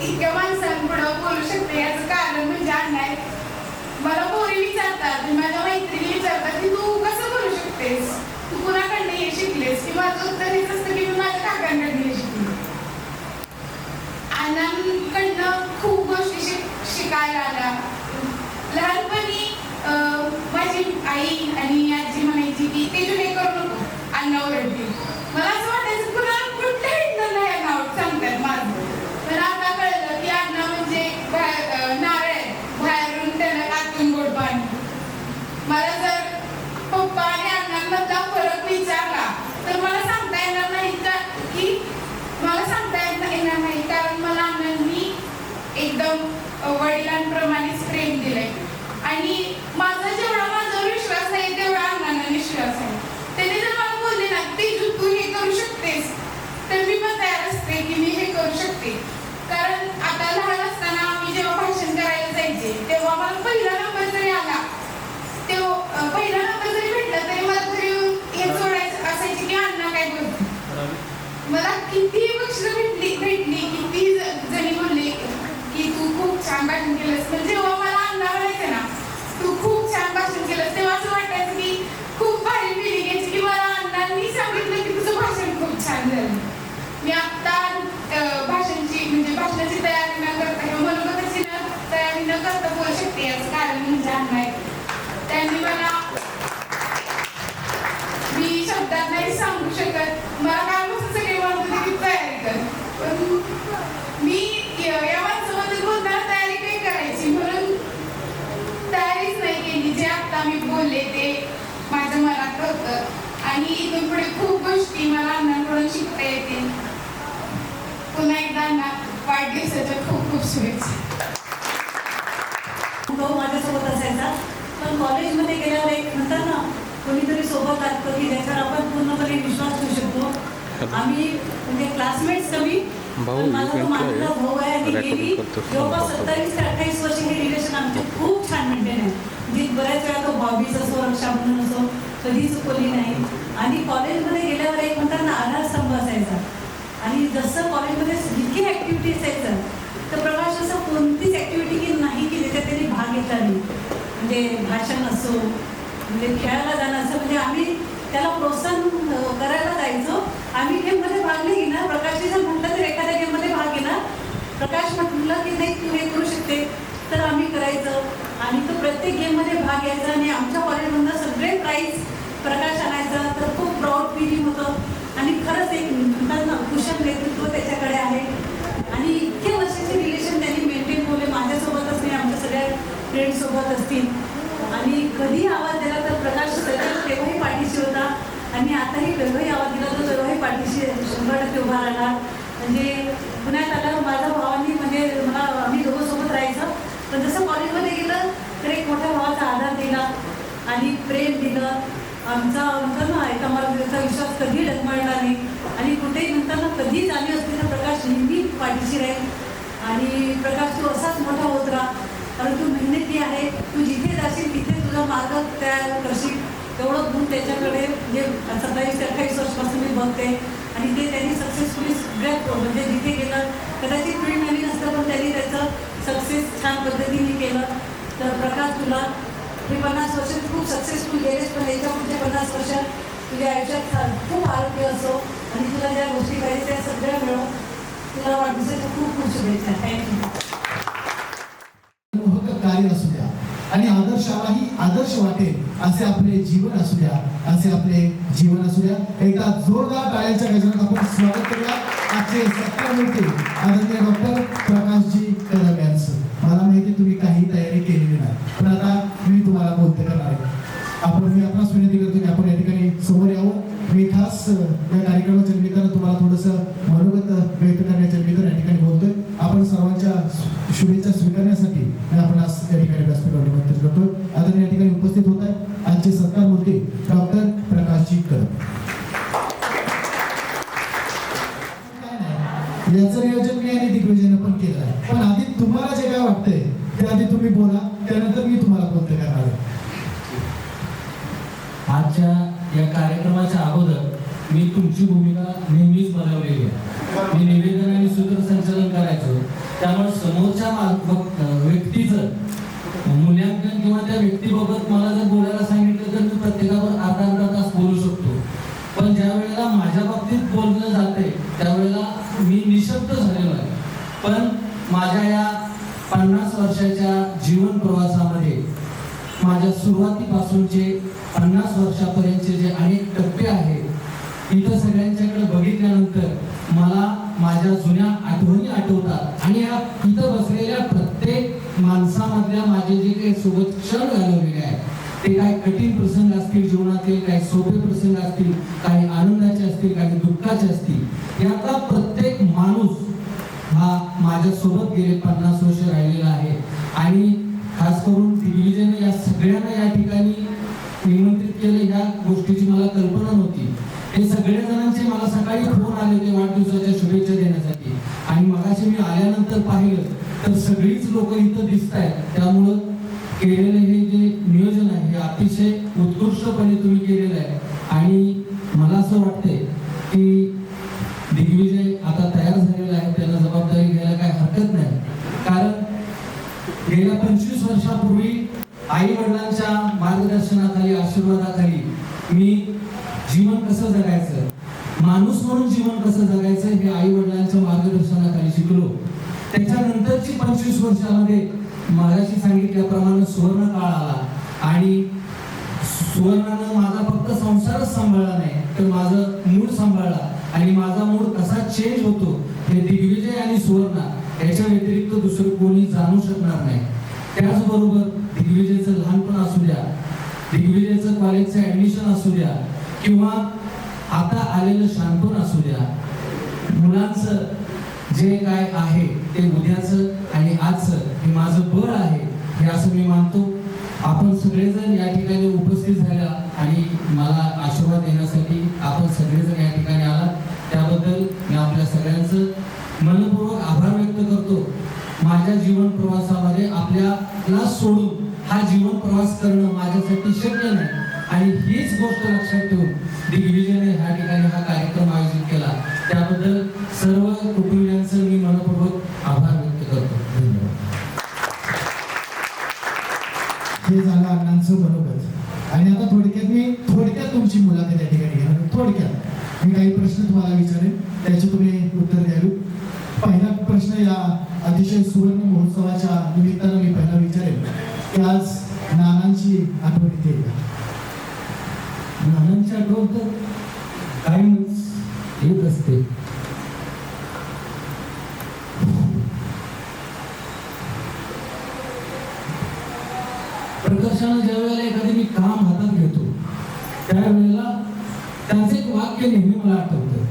इतक्या माणसांपुढं बोलू शकते याचं कारण म्हणजे अण्णा आहे. मला पोरी विचारतात, माझ्या मैत्रिणी विचारतात की तू कसं बोलू शकतेस, तू कुणाकडनं हे शिकलेस, की माझं उत्तर हेच असतं की मी माझ्या काकांकडनं हे शिकले. अण्णांकडनं खूप गोष्टी शिकायला आल्या. लहानपणी माझी आई आणि आजी म्हणायची की ते तू हे करू नको, अण्णा ओरडतील. मला असं वाटायचं कुणाला कुठल्याही नाही नाव सांगतात माझं. पण आता कळलं की अण्णा म्हणजे नारळ बाहेरून त्याला आतून गोड पाणी. मला जर पप्पा आणि अण्णांमधला फरक विचारला तर मला सांगता येणार नाही कारण मला अण्णांनी एकदम वडिलांप्रमाणेच प्रेम दिलंय. आणि जेवढा माझा विश्वास आहे तेवढा अण्णांना विश्वास आहे. त्याने जर मला बोलले ना तेजू तू हे करू शकतेस, तर मी पण तयार असते की मी हे करू शकते. कारण आता लहान असताना मी जेव्हा भाषण करायला जायचे तेव्हा मला पहिला नंबर जरी आला, तेव्हा पहिला नंबर जरी भेटला तरी मला घरी हे जोडायचं असायचे की अण्णा काय बोलते. मला किती बक्षीस भेटली किती जणी बोलले की तू खूप छान भाषण केलंस. पण जेव्हा मला अण्णा म्हणायचं ना तू खूप छान भाषण केलंस तेव्हा असं वाटायचं की खूप भारी फिलिंग यायची की मला अण्णांनी सांगितलं की तुझं भाषण खूप छान झालं. मी आत्ता भाषणाची तयारी न करता किंवा मनोगताची तयारी न करता बोलू शकते याचं कारण म्हणजे अण्णा आहे. त्यांनी मला मी शब्दात नाही सांगू शकत. मला कालपासून सगळे म्हणत होते की तयारी कर, पण मी या माणसामध्ये बोलताना तयारी काही करायची म्हणून तयारीच नाही केली. जे आता मी बोलले ते माझ्या मनात होतं आणि इथून पुढे खूप गोष्टी मला अण्णांकडून शिकता येतील. पुन्हा एकदा अण्णा वाढदिवसाच्या खूप खूप शुभेच्छा. तो माझ्यासोबत असायचा, पण कॉलेजमध्ये गेल्यावर एक म्हणतात ना कोणीतरी सोबत असतं की ज्याच्यावर आपण पूर्णपणे विश्वास ठेवू शकतो. आम्ही म्हणजे क्लासमेट्स कमी, पण माझा तो माझा भाऊ आहे आणि गेली जवळपास 27 ते 28 वर्ष हे रिलेशन आमचे खूप छान मेंटेन आहे. म्हणजे बऱ्याच वेळा तो भाऊबीज असो, रक्षाबंधन असो, कधी चुकवली नाही. आणि कॉलेजमध्ये गेल्यावर एक म्हणतात ना आधारस्तंभ असायचा. आणि जसं कॉलेजमध्ये जितकी ॲक्टिव्हिटी असायचं तर प्रकाश असं कोणतीच ॲक्टिव्हिटी की नाही की ज्याच्यात त्यांनी भाग घेतला नाही. म्हणजे भाषण असो, म्हणजे खेळायला जाणं असं, म्हणजे आम्ही त्याला प्रोत्साहन करायला जायचो. आम्ही गेममध्ये भाग नाही घेणार, प्रकाशने जर म्हटलं तर एखाद्या गेममध्ये भाग घेणार. प्रकाश म्हटलं की नाही तू हे करू शकते तर आम्ही करायचं. आणि तो प्रत्येक गेममध्ये भाग घ्यायचा आणि आमच्या कॉलेजमधनं सगळे प्राईज प्रकाश आणायचा. तर खूप प्राऊड फिलिंग होतं. आणि खरंच एक म्हणतात ना कुशल नेतृत्व त्याच्याकडे आहे. आणि इतके वर्षाचे रिलेशन त्यांनी मेंटेन केले माझ्यासोबतच नाही, आमच्या सगळ्या फ्रेंड्ससोबत असतील. आणि कधी आवाज दिला तर प्रकाश तेव्हाही पाठीशी होता आणि आताही केव्हाही आवाज दिला तर तेव्हाही पाठीशी 100% उभा राहणार. म्हणजे पुण्यात आल्यावर माझ्या भावांनी म्हणजे आम्ही दोघं सोबत राहायचं. पण जसं कॉलेजमध्ये गेलं तर एक मोठ्या भावाचा आधार दिला आणि प्रेम दिलं. आमचा म्हणतात ना एकामेकांचा विश्वास कधी डगमळला नाही. आणि कुठेही म्हणतात ना कधी जाणीव असते तर प्रकाश नेहमी पाठीशी राहील. आणि प्रकाश तू असाच मोठा होत राहा, कारण तू मेहनती आहे. तू जिथे जाशील तिथे तुझा मार्ग तयार करशील. तेवढं गुण त्याच्याकडे म्हणजे 27 ते 28 वर्षापासून मी बघते. आणि ते त्यांनी सक्सेसफुली सगळ्यात म्हणजे जिथे गेलं कदाचित फील्ड नवीन असतं पण त्यांनी त्याचं सक्सेस छान पद्धतीने केलं. तर प्रकाश तुला हे 50 वर्ष खूप सक्सेसफुल गेलेस, पण याच्या पुढच्या 50 वर्ष तुझ्या आयुष्यात खूप आरोग्य असो आणि तुला ज्या गोष्टी पाहिजे त्या सगळ्या मिळो. तुला वाढदिवसाच्या खूप खूप शुभेच्छा. थँक्यू. मोहक कार्य असू द्या आणि आदर्शालाही आदर्श वाटेल असे आपले जीवन असू द्या, असे आपले जीवन असू द्या. एकदा जोरदार टाळ्यांच्या गजरात आपण स्वागत करूया आजचे सत्कारमूर्ती आदरणीय डॉक्टर प्रकाशजी कदम यांचं. मला माहिती तुम्ही काही तयारी केलेली नाही, पण आता मी तुम्हाला बोलते करणार आहे. मी आपणास विनंती करतो की आपण या ठिकाणी समोर यावं. मी खास या कार्यक्रमाच्या निमित्तानं तुम्हाला थोडंसं मनोगत व्यक्त करण्याच्या निमित्तानं या ठिकाणी बोलतोय. आपण सर्वांच्या शुभेच्छा स्वीकारण्यासाठी मी आपणास या ठिकाणी व्यासपीठावर निमंत्रित करतो. आता या ठिकाणी उपस्थित होत आहे आजचे सत्कारमूर्ती डॉक्टर प्रकाशजी कदम. याचं नियोजन मी आणि दिग्विजयनं पण केलं आहे, पण आधी तुम्हाला जे काय वाटतंय ते आधी तुम्ही बोला, त्यानंतर मी तुम्हाला बोलते करणार आहे. आजच्या या कार्यक्रमाच्या अगोदर मी तुमची भूमिका नेहमीच बनवलेली आहे. मी निवेदन आणि सूत्रसंचालन करायचो, त्यामुळे समोरच्या व्यक्तीचं मूल्यांकन किंवा त्या व्यक्तीबाबत मला जर बोलायला सांगितलं तर मी प्रत्येकावर अर्धा तास बोलू शकतो. पण ज्या वेळेला माझ्या बाबतीत बोललं जाते त्यावेळेला मी निशब्द झालेलो आहे. पण माझ्या या 50 वर्षाच्या जीवन प्रवासामध्ये माझ्या सुरुवातीपासूनचे 50 वर्षापर्यंतचे जे अनेक टप्पे आहेत, इथं सगळ्यांच्याकडे बघितल्यानंतर मला माझ्या जुन्या आठवणी आठवतात आणि या इथं बसलेल्या प्रत्येक माणसामधल्या माझे जे काही सोबत क्षण घालवलेले आहेत, ते काही कठीण प्रसंग असतील जीवनातील, काही सोपे प्रसंग असतील, काही आनंदाचे असतील, काही दुःखाचे असतील, यातला प्रत्येक माणूस हा माझ्या सोबत गेले 50 वर्ष राहिलेला आहे. आणि खास करून दिग्विजयने या सगळ्यांना या ठिकाणी निमंत्रित केले, या गोष्टीची मला कल्पना नव्हती. हे सगळे जणांचे मला सकाळी फोन आले होते वाढदिवसाच्या शुभेच्छा देण्यासाठी, आणि मगाशी मी आल्यानंतर पाहिलं तर सगळीच लोक इथं दिसत आहेत. त्यामुळं केलेलं हे जे नियोजन आहे हे अतिशय उत्कृष्टपणे तुम्ही केलेलं आहे. आणि मला असं वाटतंय की दिग्विजय आता तयार झालेला आहे, त्याला जबाबदारी घ्यायला काही हरकत नाही. कारण गेल्या 25 वर्षापूर्वी आई वडिलांच्या मार्गदर्शनाखाली, आशीर्वादाखाली मी जीवन कसं जगायचं, माणूस म्हणून जीवन कसं जगायचं हे आई वडिलांच्या मार्गदर्शनाखाली शिकलो. त्याच्यानंतरची 25 वर्षामध्ये मगाशी सांगितल्याप्रमाणे सुवर्ण काळ आला आणि सुवर्णानं माझा फक्त संसारच सांभाळला नाही तर माझं मूड सांभाळला. आणि माझा मूड कसा चेंज होतो हे दिग्विजय आणि सुवर्णा याच्या व्यतिरिक्त दुसरं कोणी जाणू शकणार नाही. त्याचबरोबर दिग्विजयचं लहानपण असू द्या, दिग्विजयचं कॉलेजचं ऍडमिशन असू द्या, किंवा आता आलेलं शांतपण असू द्या, मुलांचं जे काय आहे ते उद्याचं आणि आजचं हे माझं बळ आहे हे असं मी मानतो. आपण सगळेजण या ठिकाणी उपस्थित झाला आणि मला आशीर्वाद देण्यासाठी आपण सगळेजण या ठिकाणी आलात, त्याबद्दल मी आपल्या सगळ्यांचं मनपूर्वक आभार व्यक्त करतो. माझ्या जीवन प्रवासामध्ये आपल्याला सोडून हा जीवन प्रवास करणं माझ्यासाठी शक्य नाही, आणि हीच गोष्ट लक्षात ठेवून दिग्विजयने ह्या ठिकाणी हा कार्यक्रम आयोजित केला. त्याबद्दल सर्व कुटुंबियांचं मी मनपूर्वक आभार व्यक्त करतो. धन्यवाद. हे झालं अण्णांचं मनोगत. आणि आता थोडक्यात तुमची मुलाखत या ठिकाणी घेणार. थोडक्यात मी काही प्रश्न तुम्हाला विचारेन, त्याचे तुम्ही उत्तर द्यावे. पहिला प्रश्न या अतिशय सुवर्ण महोत्सवाच्या निमित्तानं मी पहिला विचारेन की आज नानांची आठवण येते का? नानांची आठवण तर कायमच येत असते. प्रकर्षानं ज्या वेळेला एखादे मी काम हातात घेतो त्यावेळेला त्यांचं एक वाक्य नेहमी मला आठवतं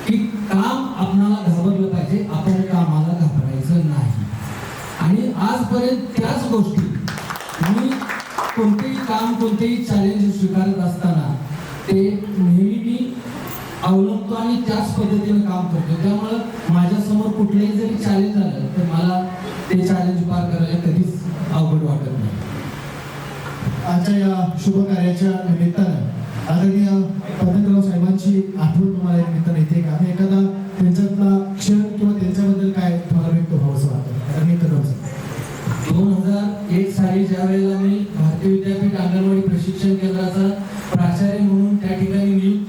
की काम आपणाला घाबरलं पाहिजे, आपण कामाला घाबरायचं नाही. आणि आजपर्यंत त्याच गोष्टी मी कोणतेही काम, कोणतेही चॅलेंज स्वीकारत असताना ते नेहमी मी अवलंबतो आणि त्याच पद्धतीने काम करतो. त्यामुळं माझ्यासमोर कुठलंही जरी चॅलेंज आलं तर मला ते चॅलेंज पार करायला कधीच अवघड वाटत नाही. आजच्या या शुभ कार्याच्या निमित्तानं आदरणीय पतंगराव साहेबांची आठवण तुम्हाला या निमित्तानं येते का? आणि एखादा त्यांच्यातला क्षण किंवा त्यांच्याबद्दल काय तुम्हाला व्यक्त व्हावं असं वाटतं? आदरणीय कदम साहेब. 2001 साली ज्या वेळेला मी भारतीय विद्यापीठ अंगणवाडी प्रशिक्षण केंद्राचा प्राचार्य म्हणून त्या ठिकाणी नियुक्त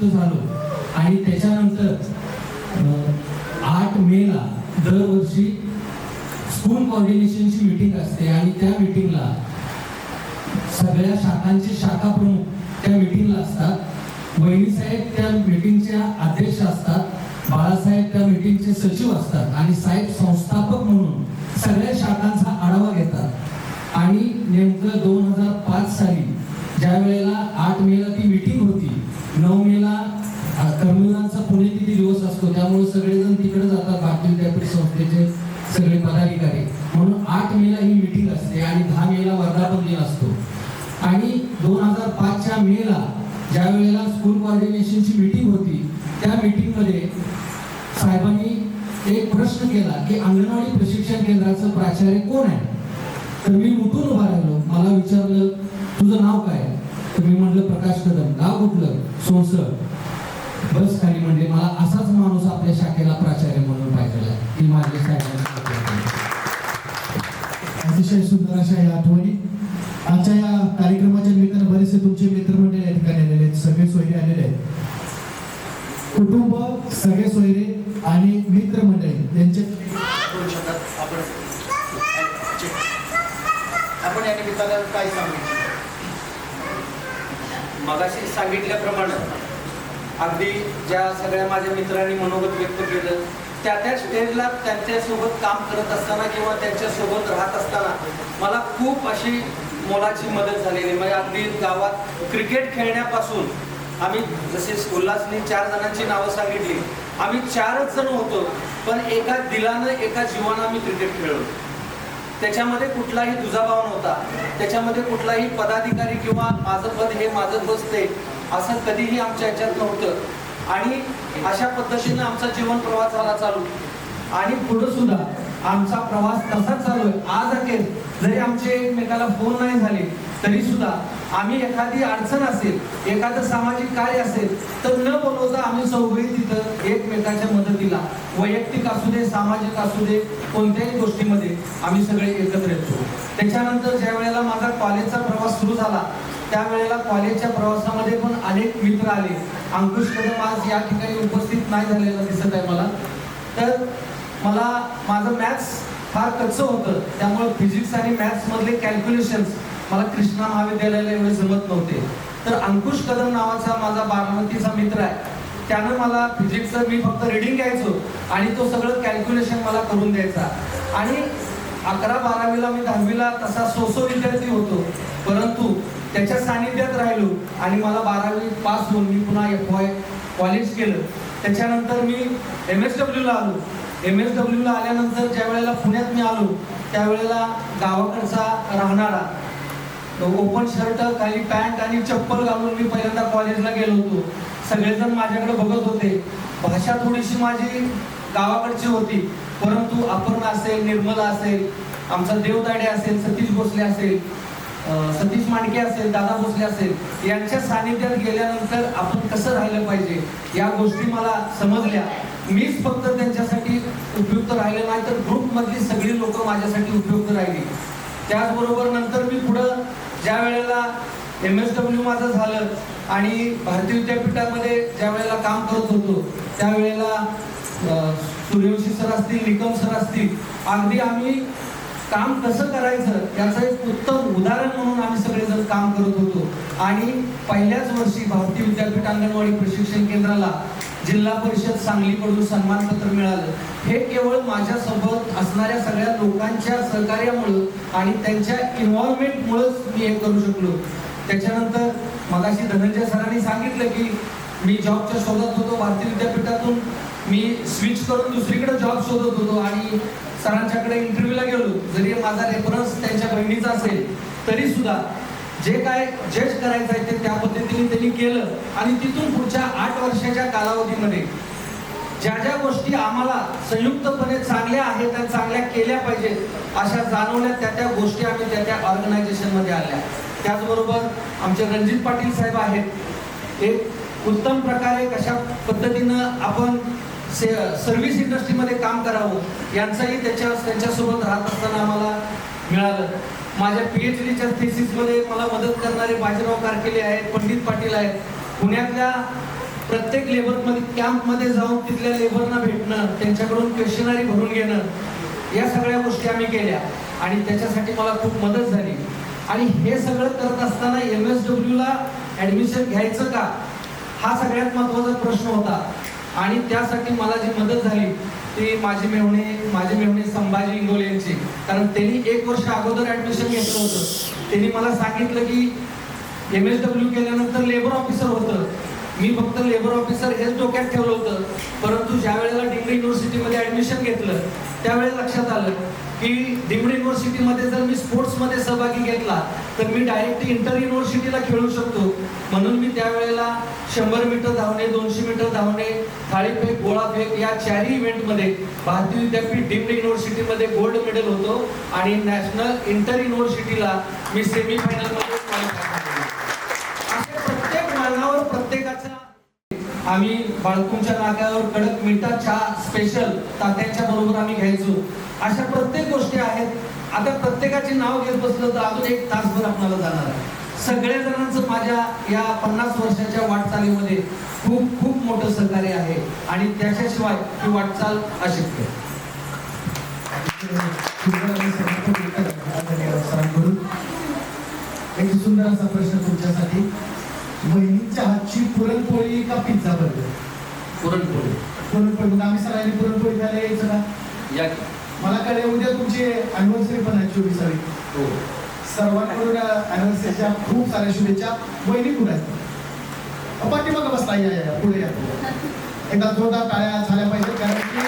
दरवर्षी स्कूल कोऑर्डिनेशनची मीटिंग असते आणि त्या मीटिंगला सगळ्या शाखांचे शाखा प्रमुख त्या मीटिंगला असतात. वहिनी साहेब त्या मीटिंगच्या अध्यक्ष असतात, बाळासाहेब त्या मीटिंगचे सचिव असतात आणि साहेब संस्थापक म्हणून सगळ्या शाखांचा आढावा घेतात. आणि नेमकं 2005 साली ज्या वेळेला 8 मेला ती मीटिंग होती, 9 मेला कर्मवीरांचा पुण्यतिथी दिवस असतो, त्यामुळे सगळेजण तिकडे जातात भारतीय विद्यापीठ संस्थेचे सगळे पदाधिकारी, म्हणून 8 मेला ही मीटिंग असते आणि 10 मेला वर्धापन दिन असतो. आणि 2005च्या मेला ज्या वेळेला स्कूल कोऑर्डिनेशनची मीटिंग होती, त्या मीटिंगमध्ये साहेबांनी एक प्रश्न केला की अंगणवाडी प्रशिक्षण केंद्राचं प्राचार्य कोण आहे. तर मी उठून उभा राहिलो, मला विचारलं तुझं नाव काय, तर मी म्हटलं प्रकाश कदम. गाव कुठलं? सोनसर. बस खाली म्हणले मला असाच माणूस आपल्या शाखेला प्राचार्य म्हणून पाहिजे की माझ्या साहेबांनी. अतिशय सुंदर अशा या आठवणी. आजच्या या कार्यक्रमाच्या निमित्तानं बरेचसे तुमचे मित्रमंडळी या ठिकाणी आलेले आहेत, सगळे सोयरे आलेले आहेत. कुटुंब, सगळे सोयरे आणि मित्रमंडळी यांचे आपण या निमित्तानं काय सांगू? मगाशी सांगितल्याप्रमाणे अगदी ज्या सगळ्या माझ्या मित्रांनी मनोगत व्यक्त केलं, त्या स्टेजला त्यांच्यासोबत काम करत असताना किंवा त्यांच्यासोबत राहत असताना मला खूप अशी मोलाची मदत झालेली. म्हणजे अगदी गावात क्रिकेट खेळण्यापासून आम्ही जसे उल्हासनी 4 जणांची नावं सांगितली, आम्ही 4च जण होतो, पण एका दिलानं एका जीवानं आम्ही क्रिकेट खेळलो. त्याच्यामध्ये कुठलाही दुजाभाव नव्हता, त्याच्यामध्ये कुठलाही पदाधिकारी किंवा माझं पद हे माझं बसते असं कधीही आमच्या ह्याच्यात नव्हतं. आणि अशा पद्धतीनं आमचा जीवन प्रवास झाला चालू आणि पुढे सुद्धा आमचा प्रवास तसाच चालू आहे. आज अखेर जरी आमचे एकमेकाला फोन नाही झाले तरी सुद्धा आम्ही एखादी अडचण असेल, एखादं सामाजिक कार्य असेल तर न बोलवता आम्ही सगळे तिथं एकमेकाच्या मदतीला, वैयक्तिक असू दे, सामाजिक असू दे, कोणत्याही गोष्टीमध्ये आम्ही सगळे एकत्र येतो. त्याच्यानंतर ज्या वेळेला माझा कॉलेजचा प्रवास सुरू झाला त्यावेळेला कॉलेजच्या प्रवासामध्ये पण अनेक मित्र आले. अंकुश कदम आज या ठिकाणी उपस्थित नाही झालेला दिसत आहे मला. तर मला माझं मॅथ्स फार कच्चं होतं, त्यामुळे फिजिक्स आणि मॅथ्स मधले कॅल्क्युलेशन्स मला कृष्णा महाविद्यालयाला एवढे जमत नव्हते. तर अंकुश कदम नावाचा माझा बारामतीचा मित्र आहे, त्यानं मला फिजिक्सचं मी फक्त रीडिंग घ्यायचो आणि तो सगळं कॅल्क्युलेशन मला करून द्यायचा. आणि 11-12वीला मी 10वीला तसा सोसो विद्यार्थी होतो, परंतु त्याच्या सानिध्यात राहिलो आणि मला 12वी पास होऊन मी पुन्हा FY कॉलेज केलं. त्याच्यानंतर मी MSWला आलो. MSWला आल्यानंतर ज्या वेळेला पुण्यात मी आलो त्यावेळेला गावाकडचा राहणारा ओपन शर्ट, खाली पॅन्ट आणि चप्पल घालून मी पहिल्यांदा कॉलेजला गेलो होतो. सगळेजण माझ्याकडे बघत होते. भाषा थोडीशी माझी गावाकडची होती, परंतु अपर्णा असेल, निर्मला असेल, आमचा देवदाडे असेल, सतीश भोसले असेल, सतीश मांडके असेल, दादा भोसले असेल, यांच्या सानिध्यात गेल्यानंतर आपण कसं राहिलं पाहिजे या गोष्टी मला समजल्या. मीच फक्त त्यांच्यासाठी उपयुक्त राहिले नाही तर ग्रुपमधली सगळी लोक माझ्यासाठी उपयुक्त राहिली. त्याचबरोबर नंतर मी पुढं ज्या वेळेला MSW माझं झालं आणि भारतीय विद्यापीठामध्ये ज्या वेळेला काम करत होतो त्यावेळेला सूर्यवंशी सर असतील, निकम सर असतील, अगदी आम्ही काम कसं करायचं याचं एक उत्तम उदाहरण म्हणून आम्ही सगळेजण काम करत होतो. आणि पहिल्याच वर्षी भारतीय विद्यापीठ अंगणवाडी प्रशिक्षण केंद्राला जिल्हा परिषद सांगलीकडून सन्मानपत्र मिळालं. हे केवळ माझ्यासोबत असणाऱ्या सगळ्या लोकांच्या सहकार्यामुळं आणि त्यांच्या इन्व्हॉल्वमेंटमुळंच मी हे करू शकलो. त्याच्यानंतर मगाशी धनंजय सरांनी सांगितलं की मी जॉबच्या शोधात होतो. भारतीय विद्यापीठातून मी स्विच करून दुसरीकडे जॉब शोधत होतो आणि सरांच्याकडे इंटरव्ह्यूला गेलो. जरी माझा रेफरन्स त्यांच्या बहिणीचा असेल तरी सुद्धा जे काय जज करायचं आहे ते त्या पद्धतीने त्यांनी केलं. आणि तिथून पुढच्या 8 वर्षाच्या कालावधीमध्ये ज्या ज्या गोष्टी आम्हाला संयुक्तपणे चांगल्या आहेत त्या चांगल्या केल्या पाहिजेत अशा जाणवल्या त्या गोष्टी आम्ही त्या ऑर्गनायझेशनमध्ये आल्या. त्याचबरोबर आमचे रणजित पाटील साहेब आहेत, एक उत्तम प्रकारे कशा पद्धतीनं आपण सर्व्हिस इंडस्ट्रीमध्ये काम करावं यांचंही त्यांच्यासोबत राहत असताना आम्हाला मिळालं. माझ्या PhDच्या थेसिसमध्ये मला मदत करणारे बाजीराव कारकेले आहेत, पंडित पाटील आहेत. पुण्यातल्या प्रत्येक लेबरमध्ये कॅम्पमध्ये जाऊन तिथल्या लेबरना भेटणं, त्यांच्याकडून क्वेश्चनरी भरून घेणं, या सगळ्या गोष्टी आम्ही केल्या आणि त्याच्यासाठी मला खूप मदत झाली. आणि हे सगळं करत असताना MSW ला ॲडमिशन घ्यायचं का, हा सगळ्यात महत्त्वाचा प्रश्न होता. आणि त्यासाठी मला जी मदत झाली ती माझे मेहुणे संभाजी इंगोले यांची, कारण त्यांनी 1 वर्ष अगोदर ॲडमिशन घेतलं होतं. त्यांनी मला सांगितलं की MSW केल्यानंतर लेबर ऑफिसर होतं. मी फक्त लेबर ऑफिसर हेच डोक्यात ठेवलं होतं. परंतु ज्या वेळेला डिम्ड युनिव्हर्सिटीमध्ये ॲडमिशन घेतलं त्यावेळेला लक्षात आलं की डिम्ड युनिव्हर्सिटीमध्ये जर मी स्पोर्ट्समध्ये सहभागी घेतला तर मी डायरेक्ट इंटर युनिव्हर्सिटीला खेळू शकतो. म्हणून मी त्यावेळेला 100 मीटर धावणे, 200 मीटर धावणे, थाळीफेक, गोळाफेक या 4ही इव्हेंटमध्ये भारतीय विद्यापीठ डिम्ड युनिव्हर्सिटीमध्ये गोल्ड मेडल होतो आणि नॅशनल इंटर युनिव्हर्सिटीला मी सेमीफायनलमध्ये क्वालिफाय केले. असे प्रत्येक मानावर प्रत्येकाचा आम्ही बाळकुंच्या नाक्यावर कडक मिठा चहा स्पेशल तात्यांच्या बरोबर आम्ही घ्यायचो. अशा प्रत्येक गोष्टी आहेत. आता प्रत्येकाचे नाव घेत बसलं तर अजून 1 तासभर आपल्याला जाणार आहे. सगळ्या जणांचं माझ्या या 50 वर्षाच्या वाटचालीमध्ये खूप खूप मोठं सहकार्य आहे आणि त्याच्याशिवाय ही वाटचाल अशक्य आहे. एक सुंदर असा प्रश्न तुमच्यासाठी, वहिनीच्या हातची पुरणपोळी का पिझ्झा बर्गर? पुरणपोळी. पुरणपोळी मग आम्ही सगळ्यांनी पुरणपोळी खायला यायचं का? या मला कळले उद्या तुमची अॅनिव्हर्सरी पण आहे 24वी. हो. सर्वांकडून अॅनिव्हर्सरीच्या खूप साऱ्या शुभेच्छा. वहिनी कुठे आहेत? पाठीमागं बसला, या पुढे या. एकदा जोरदार टाळ्या झाल्या पाहिजे कारण की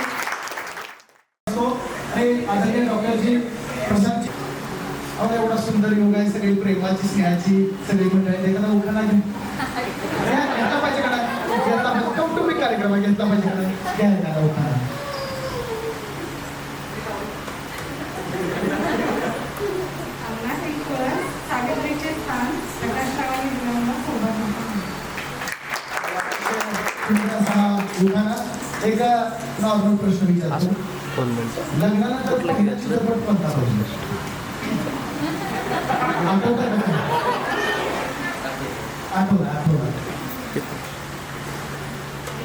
आदरणीय डॉक्टरजी प्रशांतजी एवढा सुंदर योग आहे. सगळी प्रेमाची, स्नेहाची सगळी मंडळी एखादा उखाणा घेतला पाहिजे का? घेतला पाहिजे. कौटुंबिक कार्यक्रम घेतला पाहिजे का? घ्या एखादा उखाणा. एक नॉर्मल प्रश्न विचारतो, लग्नानंतर पहिला चित्रपट कोणता पाहिजे? आठवला.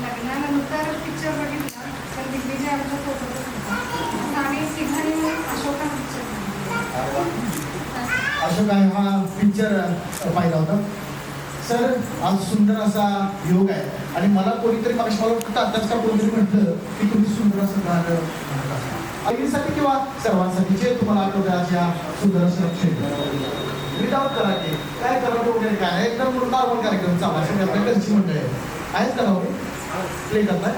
लग्नानंतर पिक्चर बघितला तर दिग्विजय आमच्या सोबतच होता आणि तिघांनी अशोका पिक्चर अशोक आहे हा पिक्चर पाहिला होता. सर आज सुंदर असा योग आहे आणि मला कोणीतरी मला वाटतं आताच का कोणीतरी म्हटलं की तुम्ही सुंदर असं गाणं आईसाठी किंवा सर्वांसाठी जे तुम्हाला आठवतं अशा सुंदर असं क्षेत्र विदाउट कराटे काय करावं वगैरे काय एकदम नॉर्मल कार्यक्रम चालू असे आपल्या घरची मंडळी आहेच करावं प्ले करताय.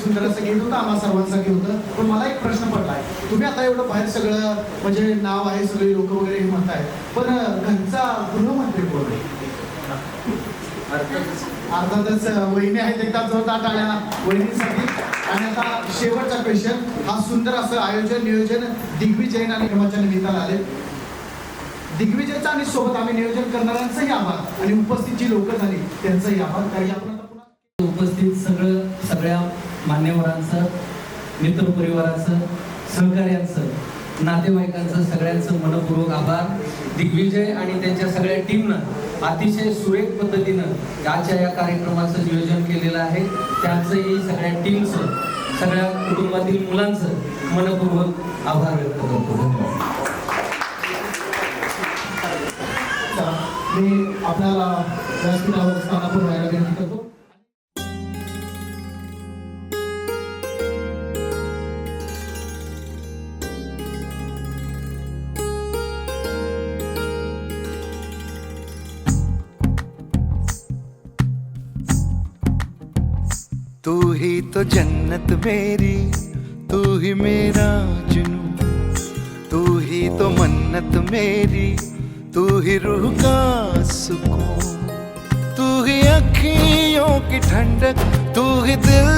सुंदर असं गीत होतं, आम्हा सर्वांसाठी होतं. पण मला एक प्रश्न पडलाय, तुम्ही आता एवढं बाहेर सगळं म्हणजे नाव आहे, सगळे लोक वगैरे हे म्हणताय, पण घरचा गृहमंत्री कोण आहे? अर्थातच वहिनी आहेत. एकदा जोरदार टाळ्या वहिनीसाठी. आणि आता शेवटचा क्वेश्चन, हा सुंदर असं आयोजन नियोजन दिग्विजय आणि क्रमाच्या निमित्तानं आले. दिग्विजयचं आणि सोबत आम्ही नियोजन करणाऱ्यांचंही आभार आणि उपस्थित जी लोक झाली त्यांचंही आभार. कारण आपण उपस्थित सगळ्या मान्यवरांचं, मित्रपरिवाराचं, सहकार्यांचं नातेवाईकांचं सगळ्यांचं मनपूर्वक आभार. दिग्विजय आणि त्यांच्या सगळ्या टीमनं अतिशय सुरेख पद्धतीनं आजच्या या कार्यक्रमाचं नियोजन केलेलं आहे. त्यांचंही सगळ्या टीमचं, सगळ्या कुटुंबातील मुलांचं मनपूर्वक आभार व्यक्त करतो. मी आपल्याला व्यासपीठावर स्थानापन्न व्हायला विनंती करतो. तू ही तो जन्नत मेरी, तू ही मेरा जुनून, तू ही तो मन्नत मेरी, तू ही रूह का सुकून, तू ही अखियों की ठंडक, तू ही दिल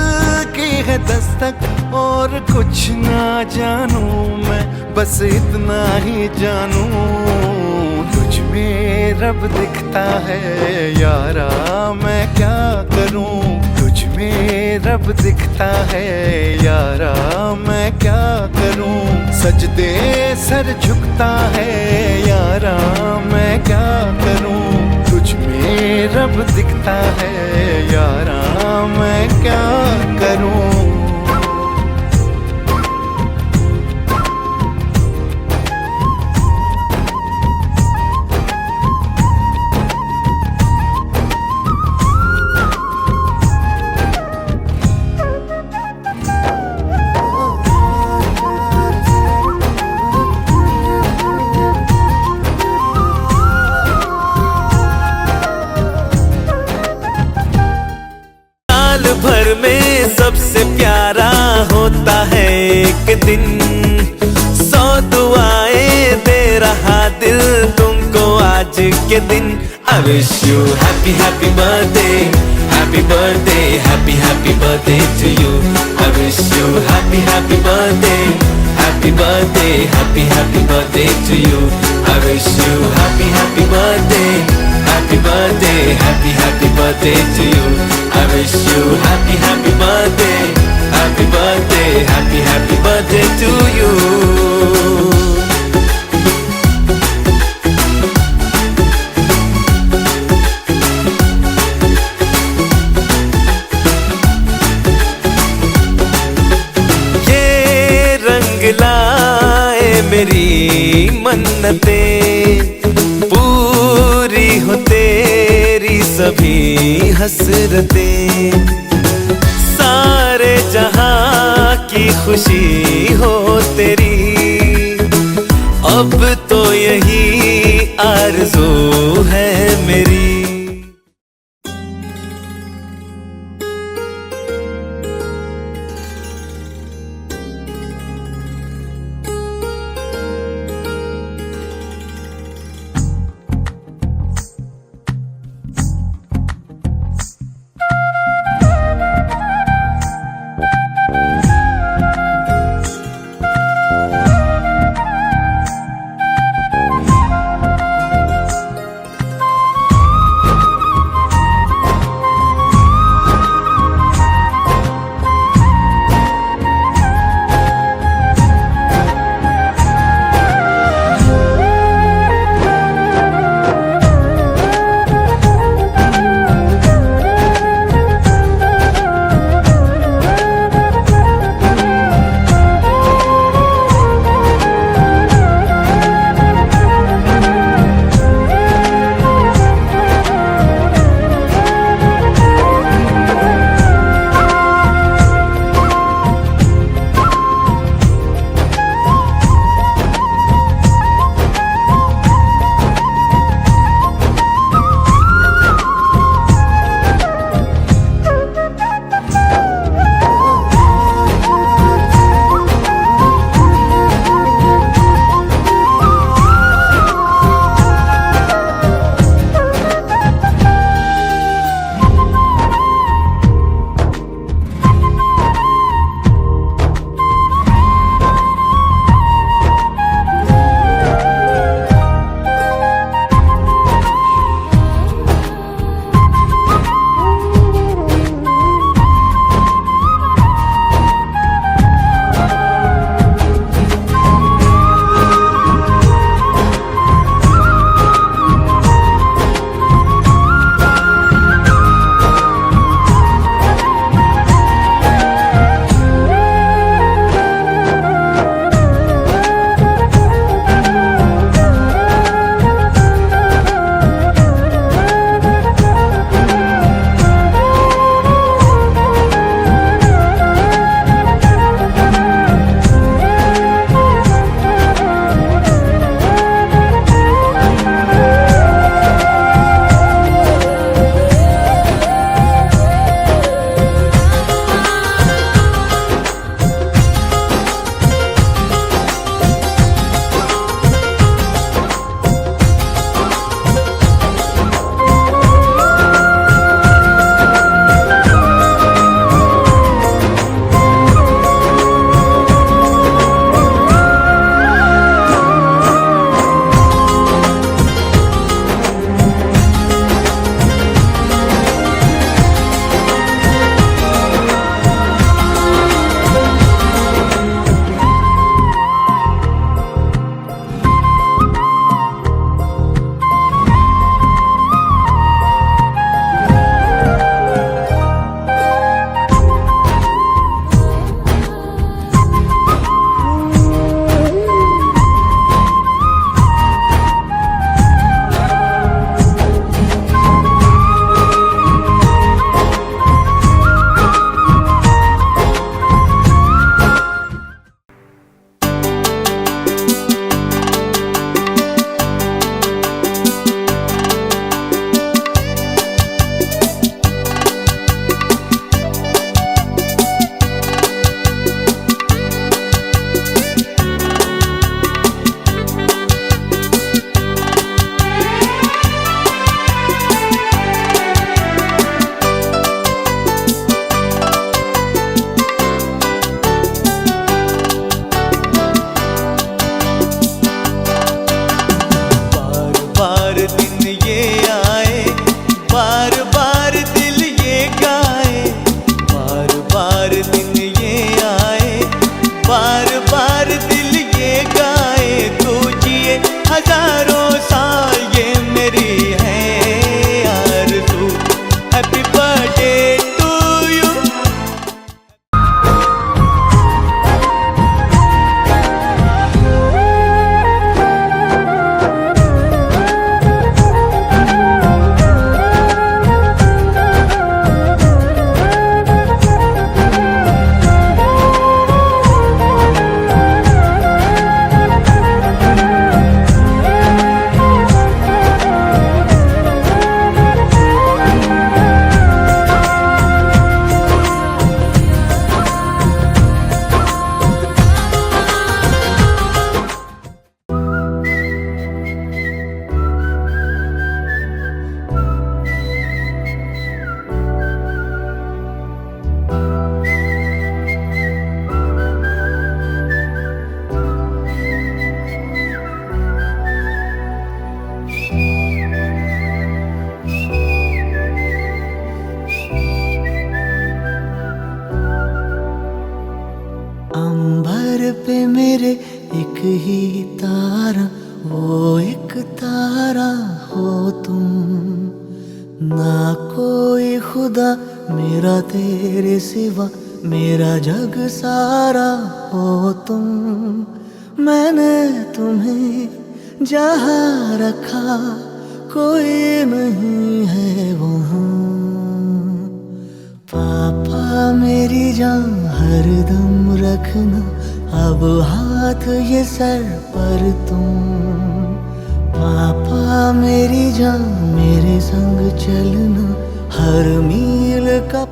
की है दस्तक. और कुछ ना जानू मैं, बस इतना ही जानू, तुझ में रब दिखता है यारा, मैं क्या करूं. तुझ में रब दिखता है यारा, मैं क्या करूं. सजदे सर झुकता है यारा, मैं क्या करूं. तुझ में रब दिखता है यारा, मैं क्या करूं. भर में सबसे प्यारा होता है एक दिन, 100 दुआएं दे रहा दिल तुमको आज के दिन. I wish you happy happy birthday, happy birthday, happy happy birthday to you. I wish you happy happy birthday, happy birthday, happy happy birthday to you. I wish you happy happy birthday, happy birthday, happy happy birthday to you. I wish you happy happy birthday, happy birthday, happy happy birthday to you. ये रंग लाए मेरी मन्नतें, पूरी हो तेरी सभी हसरतें. सारे जहां की खुशी हो तेरी, अब तो यही आरज़ू है मेरी. तारा, वो एक तारा हो तुम। ना कोई खुदा मेरा तेरे सिवा, मेरा जग सारा हो तुम। मैंने तुम्हें जहाँ रखा कोई नहीं है वहाँ। पापा मेरी जान हरदम रखना, अब हाथ ये सर पर तुम। पापा मेरी जान मेरे संग चलना, हर मील का